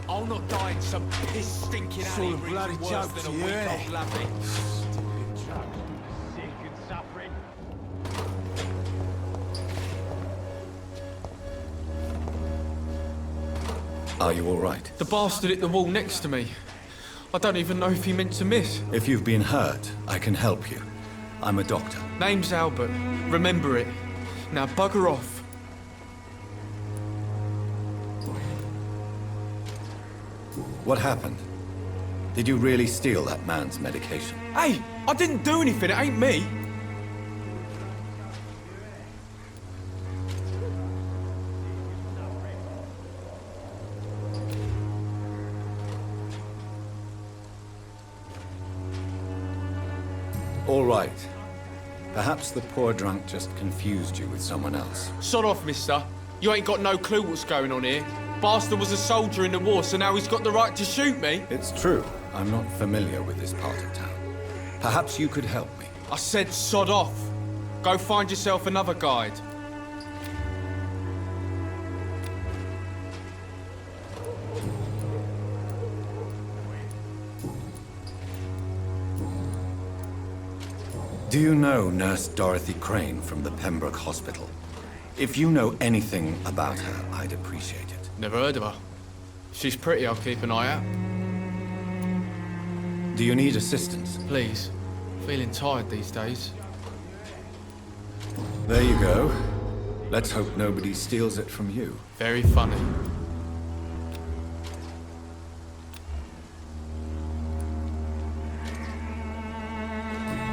O: I'll not die in some piss-stinking
N: It's
O: alley
N: all a bloody
O: reeking worse
N: joke
O: than
N: to
O: a
N: you,
O: weak
N: eh?
O: old lavvy.
I: Sick and suffering.
B: Are you all right?
G: The bastard hit the wall next to me. I don't even know if he meant to miss.
B: If you've been hurt, I can help you. I'm a doctor.
G: Name's Albert. Remember it. Now bugger off.
B: What happened? Did you really steal that man's medication?
O: Hey, I didn't do anything, it ain't me.
B: All right. Perhaps the poor drunk just confused you with someone else.
G: Sod off, mister. You ain't got no clue what's going on here. Bastard was a soldier in the war, so now he's got the right to shoot me.
B: It's true. I'm not familiar with this part of town. Perhaps you could help me.
G: I said sod off. Go find yourself another guide.
B: Do you know Nurse Dorothy Crane from the Pembroke Hospital? If you know anything about her, I'd appreciate it.
G: Never heard of her. If she's pretty, I'll keep an eye out.
B: Do you need assistance?
G: Please. Feeling tired these days.
B: There you go. Let's hope nobody steals it from you.
G: Very funny.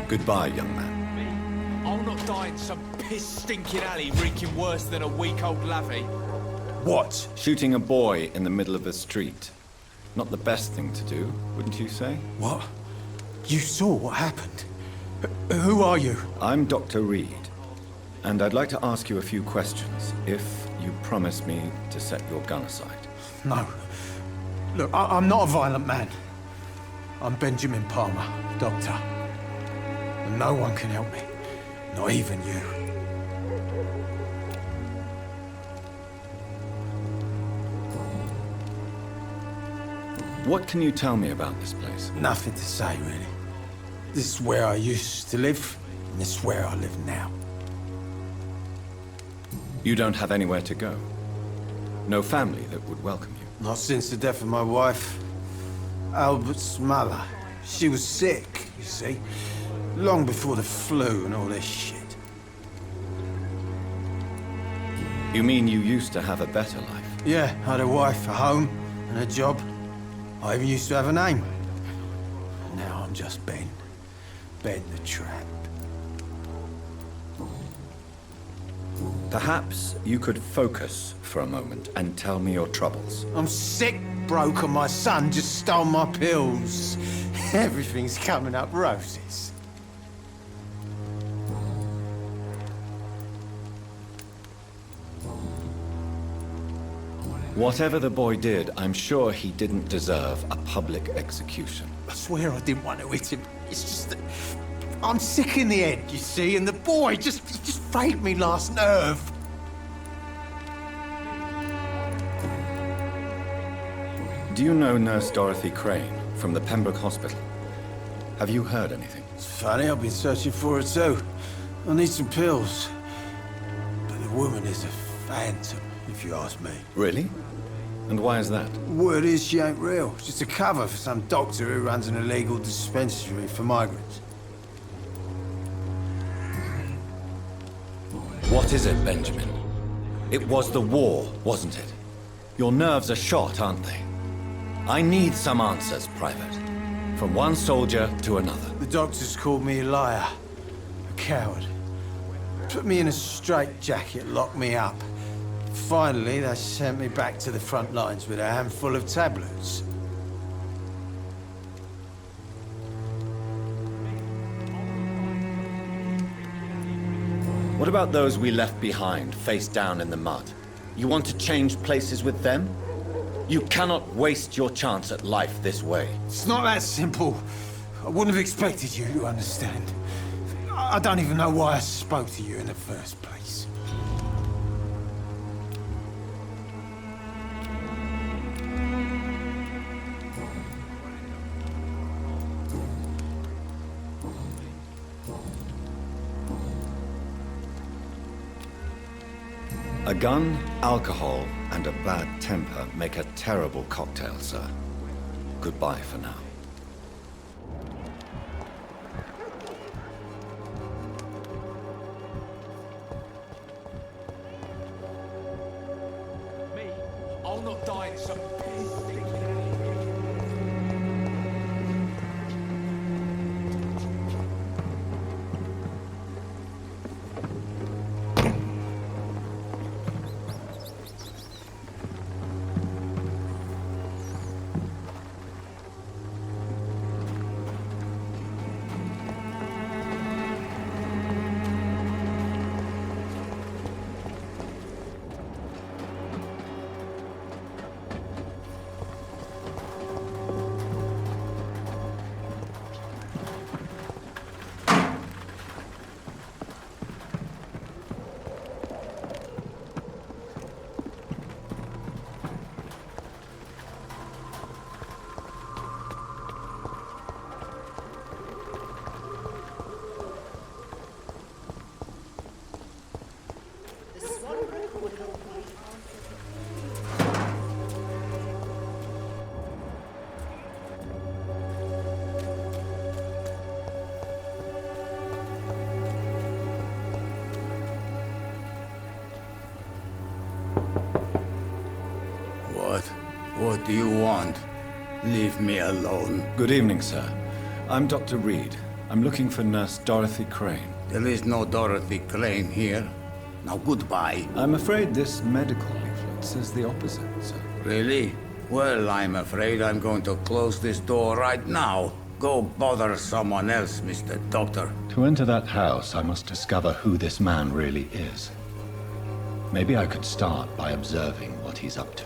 B: Goodbye, young man.
O: I'll not die in some piss-stinking alley reeking worse than a weak old lavvy.
B: What? Shooting a boy in the middle of the street. Not the best thing to do, wouldn't you say?
N: What? You saw what happened? Who are you?
B: I'm Dr. Reid, and I'd like to ask you a few questions, if you promise me to set your gun aside.
N: No. Look, I'm not a violent man. I'm Benjamin Palmer, doctor. And no one can help me. Not even you.
B: What can you tell me about this place?
N: Nothing to say, really. This is where I used to live, and this is where I live now.
B: You don't have anywhere to go? No family that would welcome you?
N: Not since the death of my wife. Albert's mother. She was sick, you see. Long before the flu and all this shit.
B: You mean you used to have a better life?
N: Yeah, I had a wife, a home, and a job. I even used to have a name. Now I'm just Ben. Ben the Trap.
B: Perhaps you could focus for a moment and tell me your troubles.
N: I'm sick, broke, and my son just stole my pills. Everything's coming up roses.
B: Whatever the boy did, I'm sure he didn't deserve a public execution.
N: I swear I didn't want to hit him. It's just that I'm sick in the head, you see, and the boy just frayed me last nerve.
B: Do you know Nurse Dorothy Crane from the Pembroke Hospital? Have you heard anything?
N: It's funny, I've been searching for her too. I need some pills. But the woman is a phantom, if you ask me.
B: Really? And why is that?
N: Word is she ain't real. It's just a cover for some doctor who runs an illegal dispensary for migrants.
B: What is it, Benjamin? It was the war, wasn't it? Your nerves are shot, aren't they? I need some answers, Private. From one soldier to another.
N: The doctors called me a liar. A coward. Put me in a straitjacket, locked me up. Finally, they sent me back to the front lines with a handful of tablets.
B: What about those we left behind, face down in the mud? You want to change places with them? You cannot waste your chance at life this way.
N: It's not that simple. I wouldn't have expected you to understand. I don't even know why I spoke to you in the first place.
B: A gun, alcohol, and a bad temper make a terrible cocktail, sir. Goodbye for now.
O: Me? I'll not die in some piss stinking alley.
P: What do you want? Leave me alone.
B: Good evening, sir. I'm Dr. Reid. I'm looking for Nurse Dorothy Crane.
P: There is no Dorothy Crane here. Now goodbye.
B: I'm afraid this medical leaflet says the opposite, sir.
P: Really? Well, I'm afraid I'm going to close this door right now. Go bother someone else, Mr. Doctor.
B: To enter that house, I must discover who this man really is. Maybe I could start by observing what he's up to.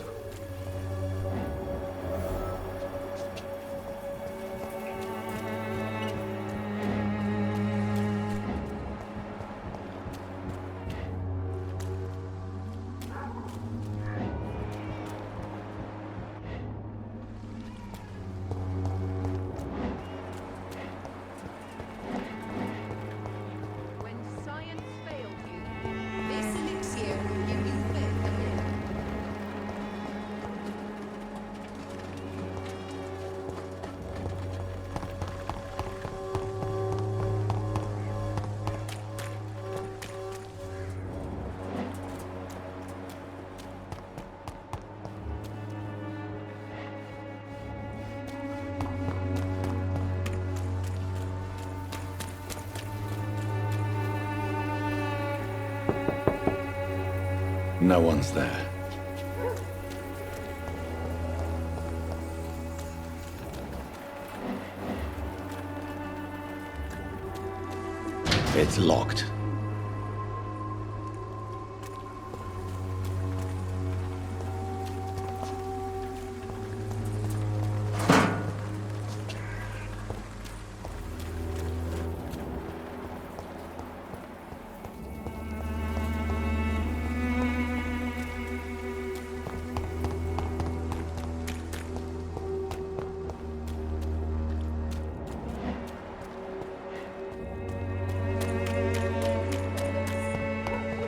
B: No one's there. It's locked.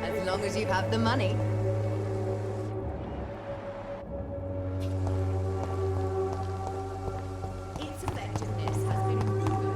J: As long as you have the money. Its effectiveness has been proven.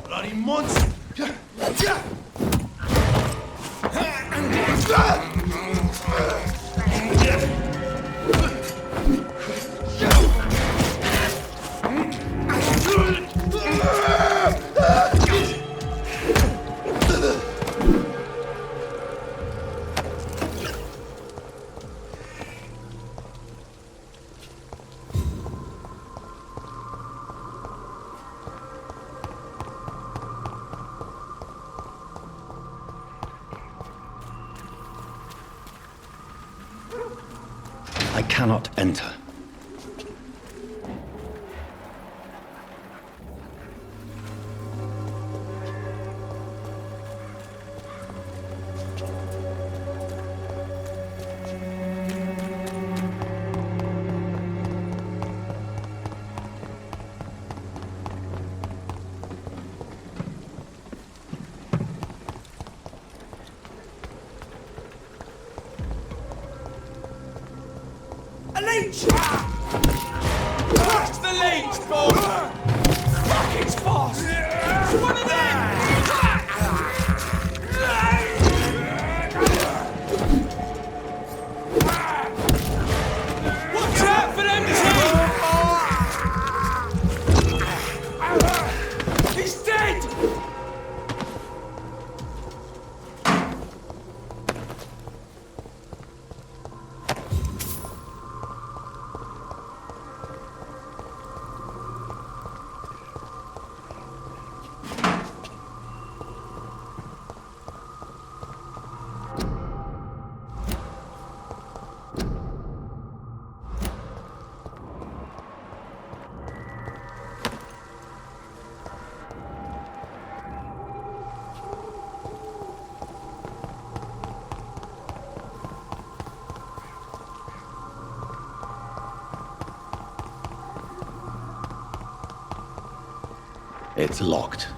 N: Bloody monster!
B: I cannot enter.
O: Catch the leech, boy! Fuck, it's fast! It's one of them! Watch out for them teeth! He's dead!
B: It's locked.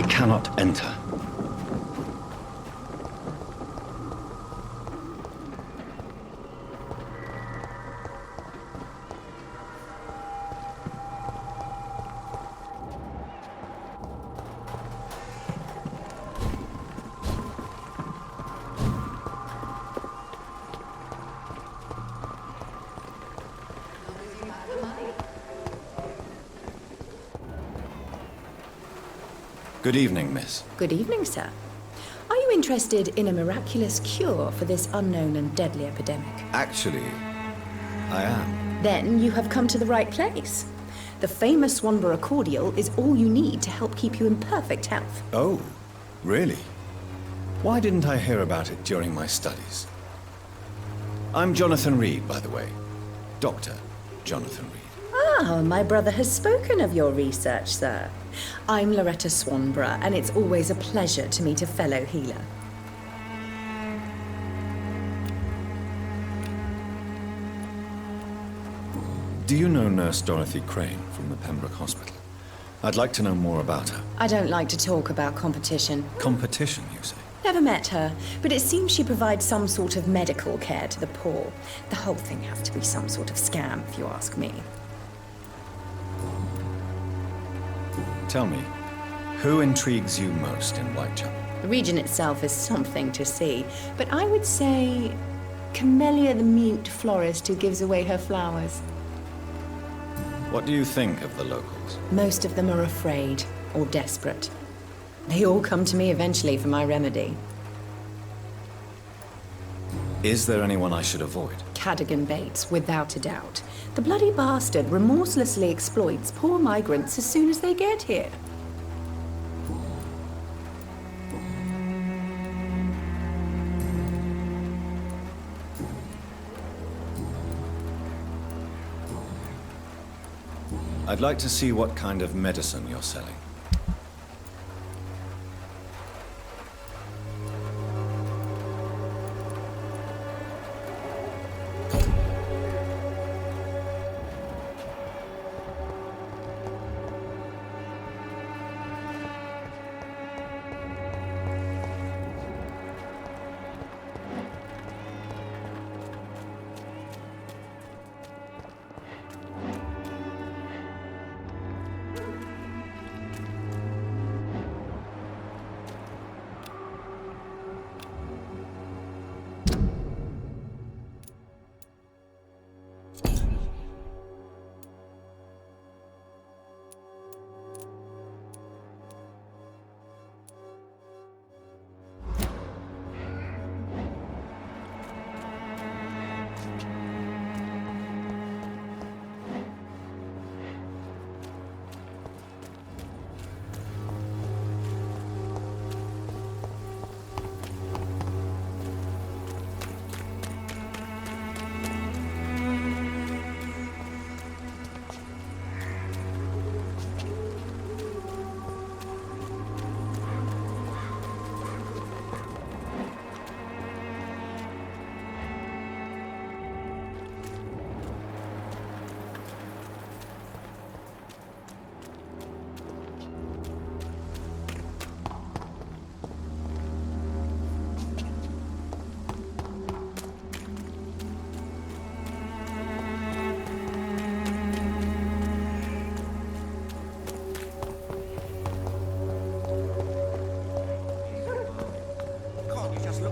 B: Cannot enter. Good evening, miss.
Q: Good evening, sir. Are you interested in a miraculous cure for this unknown and deadly epidemic?
B: Actually, I am.
Q: Then you have come to the right place. The famous Swanborough cordial is all you need to help keep you in perfect health.
B: Oh, really? Why didn't I hear about it during my studies? I'm Jonathan Reid, by the way. Dr. Jonathan Reid.
Q: Ah, my brother has spoken of your research, sir. I'm Loretta Swanborough, and it's always a pleasure to meet a fellow healer.
B: Do you know Nurse Dorothy Crane from the Pembroke Hospital? I'd like to know more about her.
Q: I don't like to talk about competition.
B: Competition, you say?
Q: Never met her, but it seems she provides some sort of medical care to the poor. The whole thing has to be some sort of scam, if you ask me.
B: Tell me, who intrigues you most in Whitechapel?
Q: The region itself is something to see, but I would say Camellia the mute florist who gives away her flowers.
B: What do you think of the locals?
Q: Most of them are afraid or desperate. They all come to me eventually for my remedy.
B: Is there anyone I should avoid?
Q: Cadogan Bates, without a doubt. The bloody bastard remorselessly exploits poor migrants as soon as they get here.
B: I'd like to see what kind of medicine you're selling.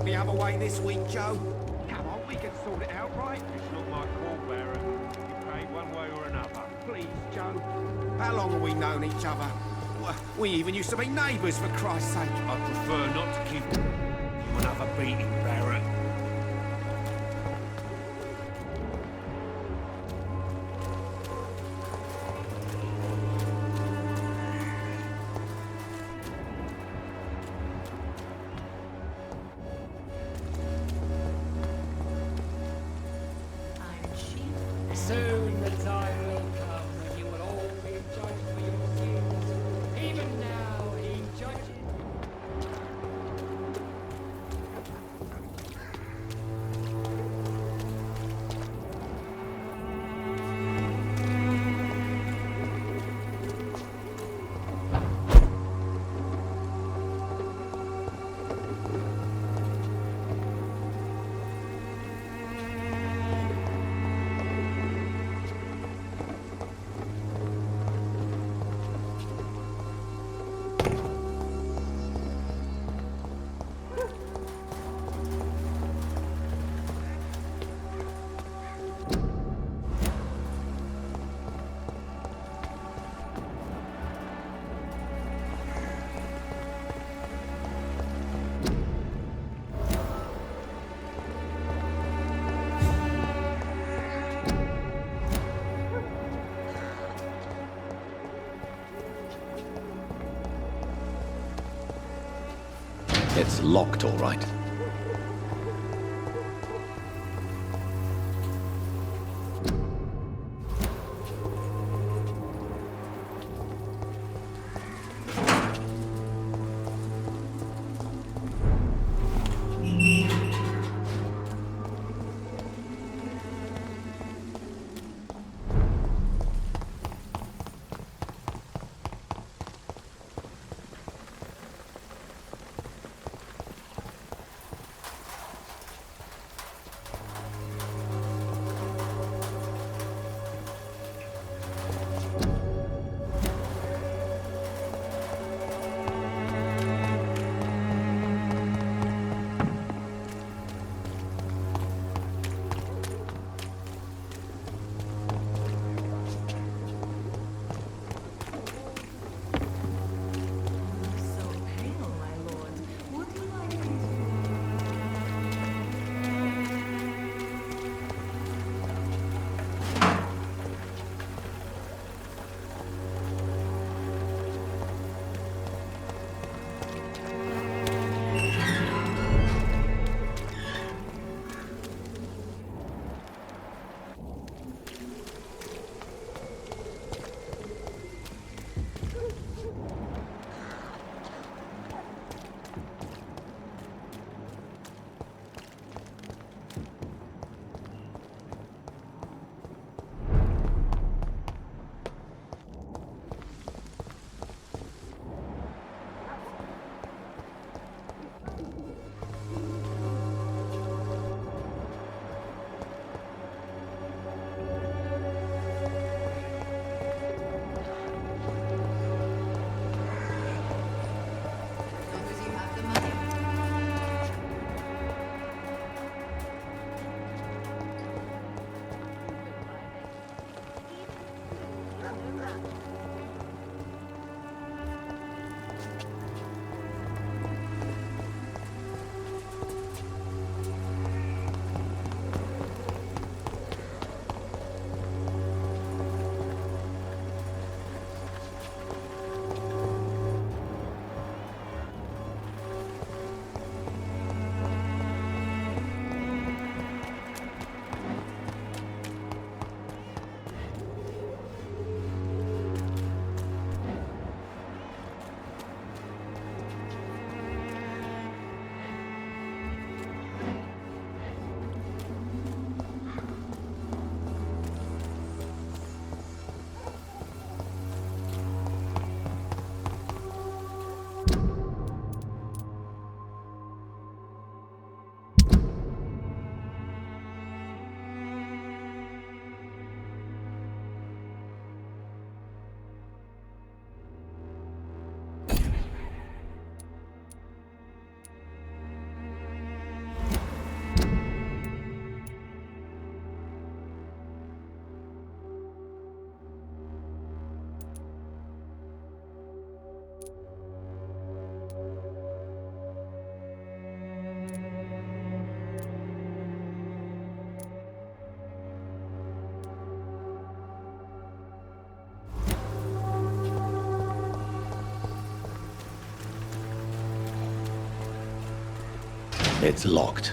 R: The other way this week, Joe? Come on, we can sort it out, right?
I: It's not my call, Baron. You pay one way or another.
R: Please, Joe. How long have we known each other? We even used to be neighbours, for Christ's sake.
I: I prefer not to give you another beating, Baron.
H: Soon the time will come when you will all be judged for your sins. Even now he judges.
B: It's locked, all right. It's locked.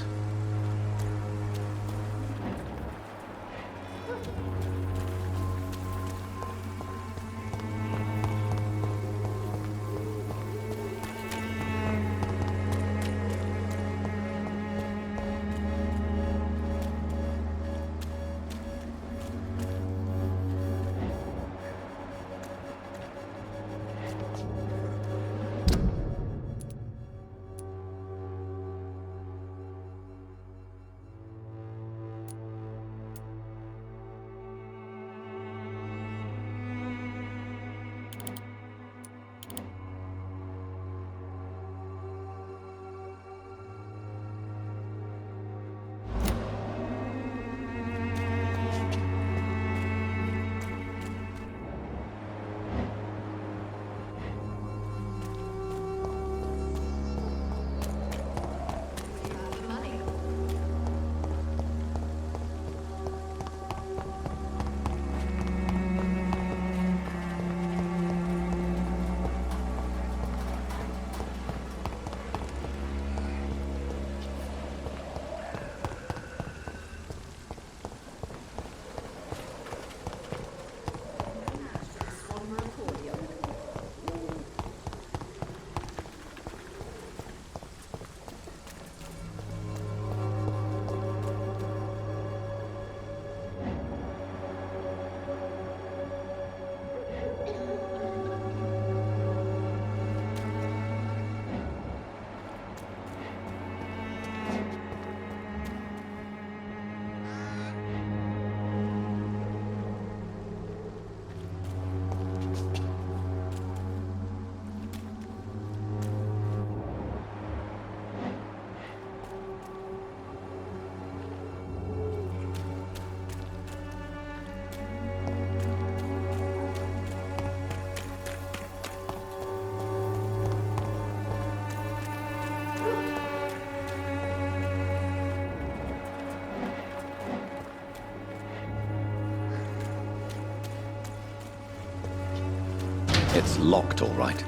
B: It's locked, all right.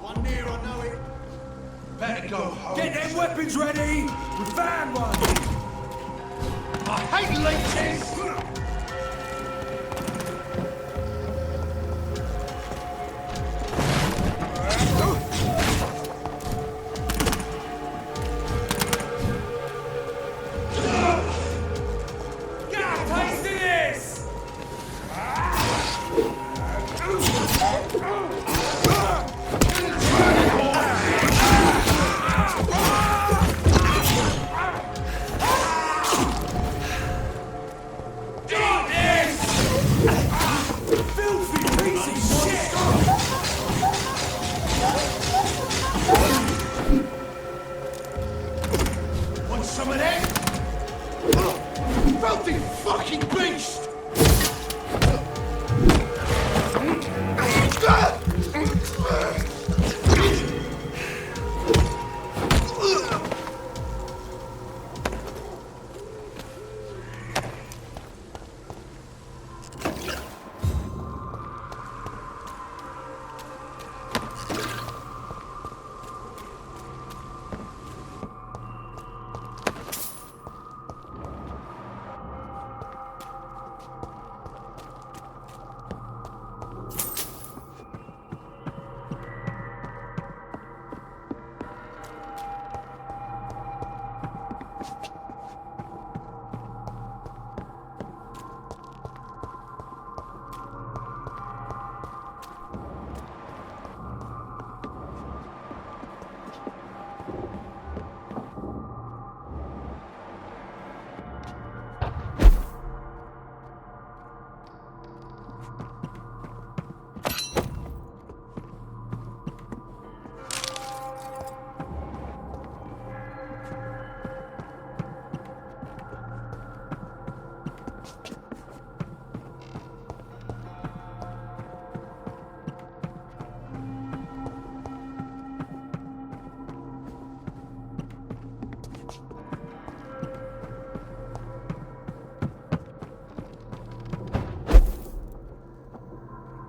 R: One near, I know it. Better go home. Get them weapons ready! We found one! I hate leeches!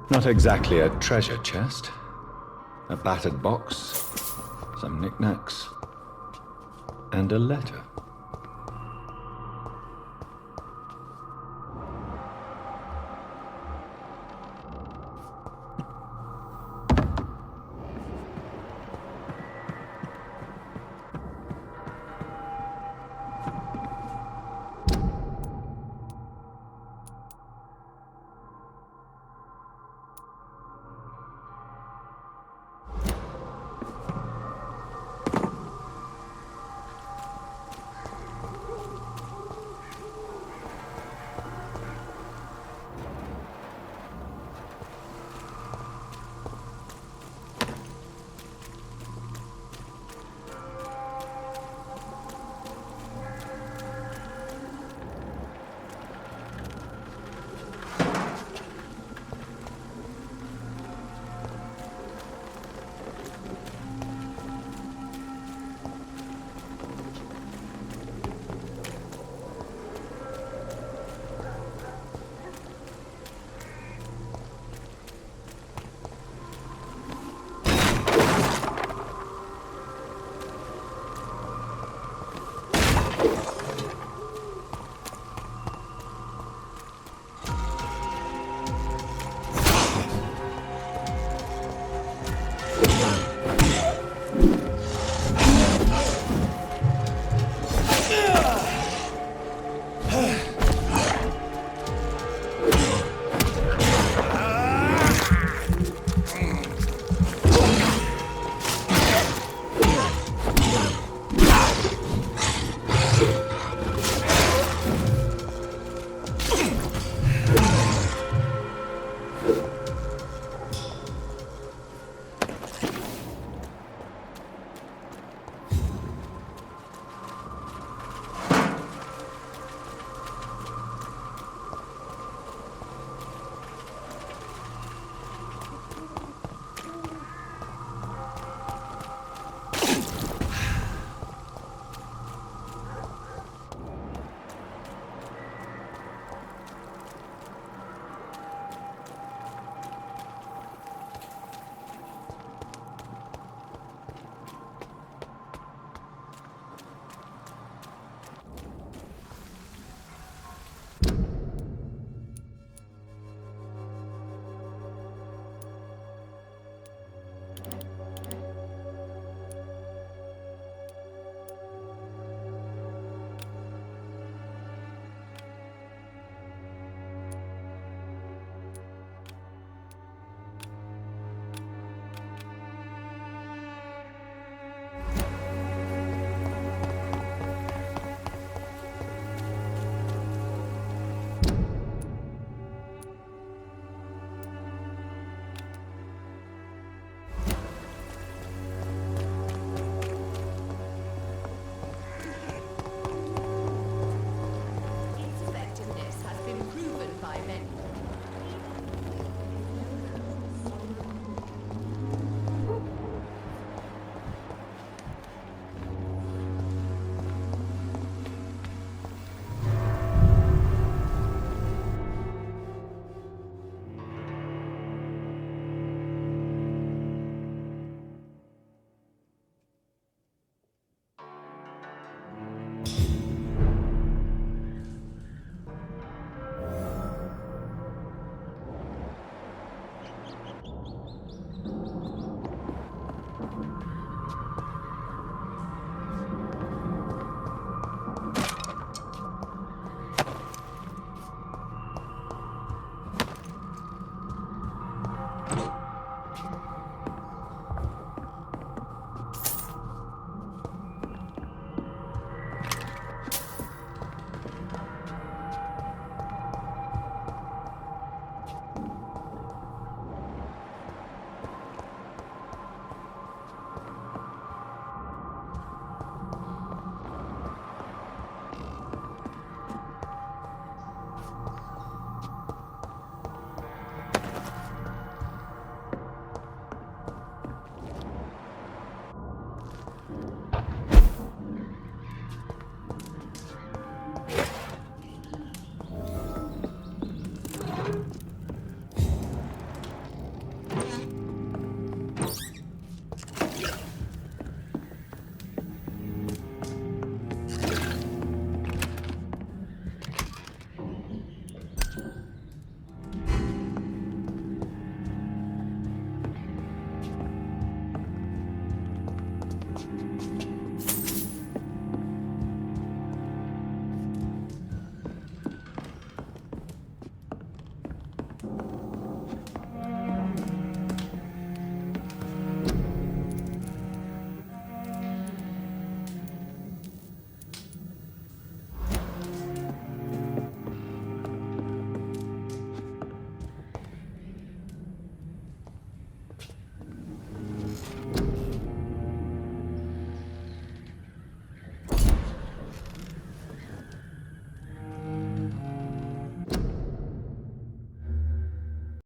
B: Not exactly a treasure chest. A battered box, some knickknacks, and a letter.
A: Vampyr.